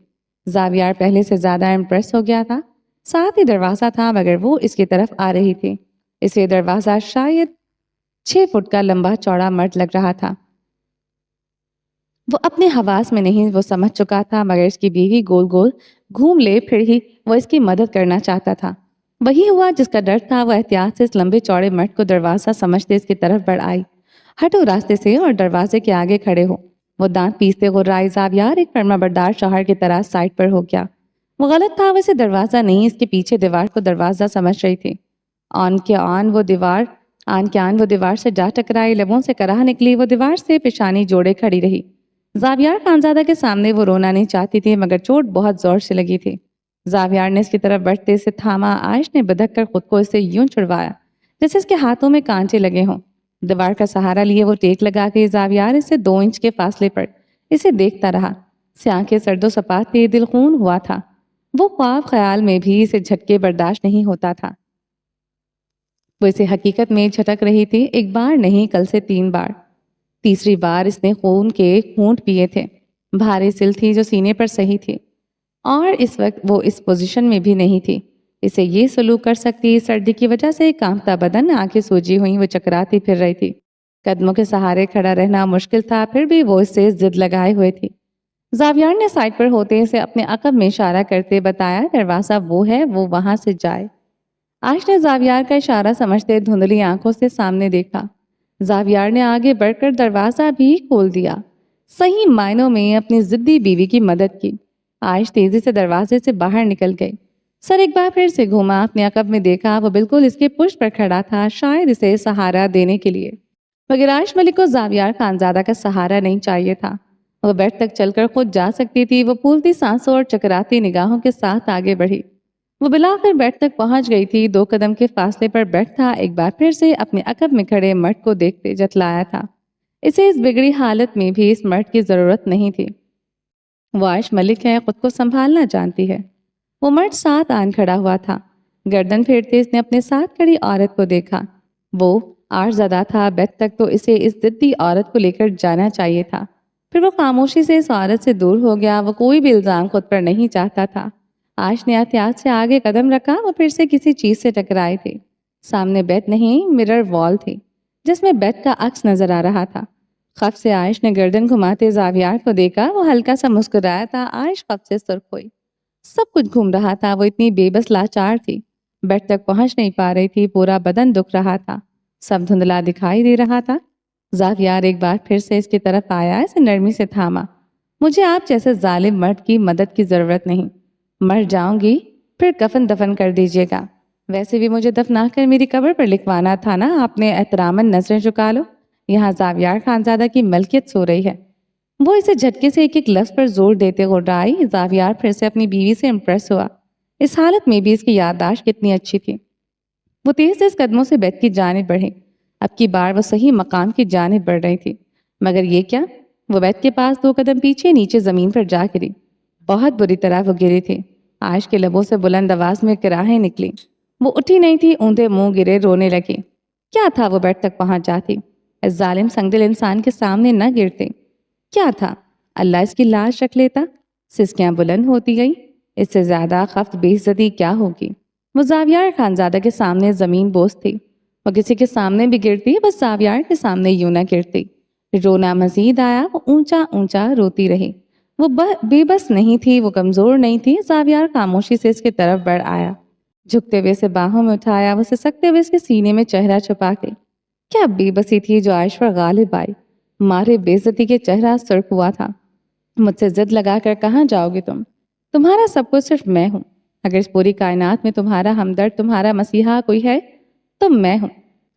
زاویار پہلے سے زیادہ امپریس ہو گیا تھا۔ ساتھ ہی دروازہ تھا مگر وہ اس کی طرف آ رہی تھی۔ اسے دروازہ شاید 6 فٹ کا لمبا چوڑا مرد لگ رہا تھا۔ وہ اپنے حواس میں نہیں، وہ سمجھ چکا تھا، مگر اس کی بیوی گول گول گھوم لے پھر ہی وہ اس کی مدد کرنا چاہتا تھا۔ وہی ہوا جس کا ڈر تھا۔ وہ احتیاط سے اس لمبے چوڑے مرد کو دروازہ سمجھتے اس کی طرف بڑھ آئی۔ ہٹو راستے سے اور دروازے کے آگے کھڑے ہو، وہ دانت پیستے غرائی۔ زاویار ایک فرما بردار شوہر کی طرح سائڈ پر ہو گیا۔ وہ غلط تھا، ویسے دروازہ نہیں، اس کے پیچھے دیوار کو دروازہ سمجھ رہی تھی۔ آن کے آن وہ دیوار سے جا ٹکرائی، لبوں سے کراہ نکلی، وہ دیوار سے پیشانی جوڑے کھڑی رہی۔ زاویار خانزادہ کے سامنے وہ رونا نہیں چاہتی تھی، مگر چوٹ بہت زور سے لگی تھی۔ زاویار نے اس کی طرف بڑھتے سے تھاما۔ عائش نے بدک کر خود کو اس سے یوں چھڑوایا جیسے اس کے ہاتھوں میں کانٹے لگے ہوں۔ دیوار کا سہارا لیے وہ ٹیک لگا کے زاویار اس سے 2 انچ کے فاصلے پر اسے دیکھتا رہا۔ اس کی آنکھیں سرد و سپاٹ تھی، دل خون ہوا تھا۔ وہ خواب خیال میں بھی اسے جھٹکے برداشت نہیں ہوتا تھا۔ وہ اسے حقیقت میں جھٹک رہی تھی، 1 بار نہیں، کل سے 3 بار۔ تیسری بار اس نے خون کے گھونٹ پیے تھے۔ بھاری سل تھی جو سینے پر سہی تھی، اور اس وقت وہ اس پوزیشن میں بھی نہیں تھی اسے یہ سلوک کر سکتی۔ سردی کی وجہ سے کانپتا بدن، آنکھیں سوجی ہوئی، وہ چکراتی پھر رہی تھی۔ قدموں کے سہارے کھڑا رہنا مشکل تھا، پھر بھی وہ اس سے ضد لگائے ہوئے تھی۔ زاویار نے سائڈ پر ہوتے اسے اپنے عقب میں اشارہ کرتے بتایا، دروازہ وہ ہے، وہ وہاں سے جائے۔ عائش نے زاویار کا اشارہ سمجھتے دھندلی آنکھوں سے سامنے دیکھا۔ زاویار نے آگے بڑھ کر دروازہ بھی کھول دیا، صحیح معنوں میں اپنی ضدی بیوی کی مدد کی۔ عائش تیزی سے دروازے سے باہر نکل گئی، سر ایک بار پھر سے گھوما، اپنے عقب میں دیکھا، وہ بالکل اس کے پشت پر کھڑا تھا، شاید اسے سہارا دینے کے لیے، مگر عائش ملک کو زاویار خانزادہ کا سہارا نہیں چاہیے تھا۔ وہ بیڈ تک چل کر خود جا سکتی تھی۔ وہ پھولتی سانسوں اور چکراتی نگاہوں کے ساتھ آگے بڑھی۔ وہ بالآخر بیڈ تک پہنچ گئی تھی، 2 قدم کے فاصلے پر بیڈ تھا۔ ایک بار پھر سے اپنے عقب میں کھڑے مرد کو دیکھتے جتلایا تھا اسے اس بگڑی حالت میں بھی اس مرد کی ضرورت نہیں تھی۔ وہ عائش ملک ہے، خود کو سنبھالنا جانتی ہے۔ وہ مرد ساتھ آن کھڑا ہوا تھا۔ گردن پھیرتے اس نے اپنے ساتھ کھڑی عورت کو دیکھا۔ وہ آر زدہ تھا، بیڈ تک تو اسے اس ضدی عورت کو لے کر جانا چاہیے تھا۔ پھر وہ خاموشی سے اس عورت سے دور ہو گیا۔ وہ کوئی بھی الزام خود پر نہیں چاہتا تھا۔ عائش نے احتیاط سے آگے قدم رکھا، وہ پھر سے کسی چیز سے ٹکرائی تھی۔ سامنے بیڈ نہیں، مرر وال تھی جس میں بیڈ کا عکس نظر آ رہا تھا۔ خف سے عائش نے گردن گھماتے زاویار کو دیکھا، وہ ہلکا سا مسکرایا تھا۔ عائش خف سے سرخ ہوئی، سب کچھ گھوم رہا تھا، وہ اتنی بے بس لاچار تھی، بیڈ تک پہنچ نہیں پا رہی تھی، پورا بدن دکھ رہا تھا، سب دھندلا دکھائی دے رہا تھا۔ زاویار ایک بار پھر سے اس کی طرف آیا، اسے نرمی سے تھاما۔ مجھے آپ جیسے ظالم مرد کی مدد کی ضرورت نہیں، مر جاؤں گی پھر کفن دفن کر دیجیے گا، ویسے بھی مجھے دفنا کر میری قبر پر لکھوانا تھا نا، آپ نے احتراماً نظریں جھکا لو، یہاں زاویار خانزادہ کی ملکیت سو رہی ہے۔ وہ اسے جھٹکے سے ایک لفظ پر زور دیتے گھبرائی۔ زاویار پھر سے اپنی بیوی سے امپریس ہوا، اس حالت میں بھی اس کی یادداشت کتنی اچھی تھی۔ وہ تیز تیز قدموں سے بیت کی جانب بڑھی، اب کی بار وہ صحیح مقام کی جانب بڑھ رہی تھی، مگر یہ کیا، وہ بیت کے پاس 2 قدم پیچھے نیچے زمین پر جا گری، بہت بری طرح وہ گری تھی۔ عائش کے لبوں سے بلند آواز میں کراہیں نکلی، وہ اٹھی نہیں تھی، اوندھے منہ گرے رونے لگی۔ کیا تھا وہ بیت تک پہنچ جاتی، اس ظالم سنگدل انسان کے سامنے نہ گرتے، کیا تھا، اللہ اس کی لاش رکھ لیتا۔ سسکیاں بلند ہوتی گئی، اس سے زیادہ خفت بے عزتی کیا ہوگی۔ وہ زاویار خانزادہ کے سامنے زمین بوس تھی، وہ کسی کے سامنے بھی گرتی، بس زاویار کے سامنے یوں نہ گرتی۔ رونا مزید آیا، وہ اونچا اونچا روتی رہی۔ وہ بے بس نہیں تھی، وہ کمزور نہیں تھی۔ زاویار خاموشی سے اس کی طرف بڑھ آیا، جھکتے ہوئے اسے باہوں میں اٹھایا، وہ سسکتے ہوئے اس کے سینے میں چہرہ چھپا کے۔ کیا بے بسی تھی جو عائش پر غالب آئی، مارے بے عزتی کے چہرہ سرخ ہوا تھا۔ مجھ سے ضد لگا کر کہاں جاؤ گے تم، تمہارا سب کچھ صرف میں ہوں، اگر اس پوری کائنات میں تمہارا ہمدرد، تمہارا مسیحا کوئی ہے تو میں ہوں۔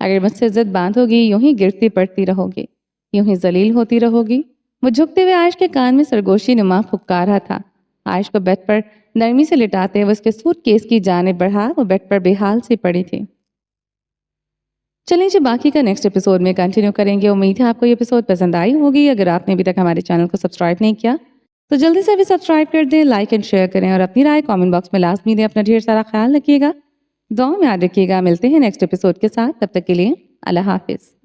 اگر مجھ سے ضد باندھو گی، یوں ہی گرتی پڑتی رہو گی، یوں ہی ذلیل ہوتی رہو گی۔ وہ جھکتے ہوئے عائش کے کان میں سرگوشی نما پھپکار رہا تھا۔ عائش کو بیڈ پر نرمی سے لٹاتے وہ اس کے سوٹ کیس کی جانب بڑھا، وہ بیڈ پر بے حال سی پڑی تھی۔ چلیں جی، باقی کا نیکسٹ ایپیسوڈ میں کنٹینیو کریں گے۔ امید ہے آپ کو یہ ایپیسوڈ پسند آئی ہوگی۔ اگر آپ نے ابھی تک ہمارے چینل کو سبسکرائب نہیں کیا تو جلدی سے بھی سبسکرائب کر دیں، لائک اینڈ شیئر کریں، اور اپنی رائے کامنٹ باکس میں لازمی دیں۔ اپنا ڈھیر سارا خیال رکھیے گا، دعاؤں میں یاد رکھیے گا۔ ملتے ہیں نیکسٹ ایپیسوڈ کے ساتھ، تب تک کے لیے اللہ حافظ۔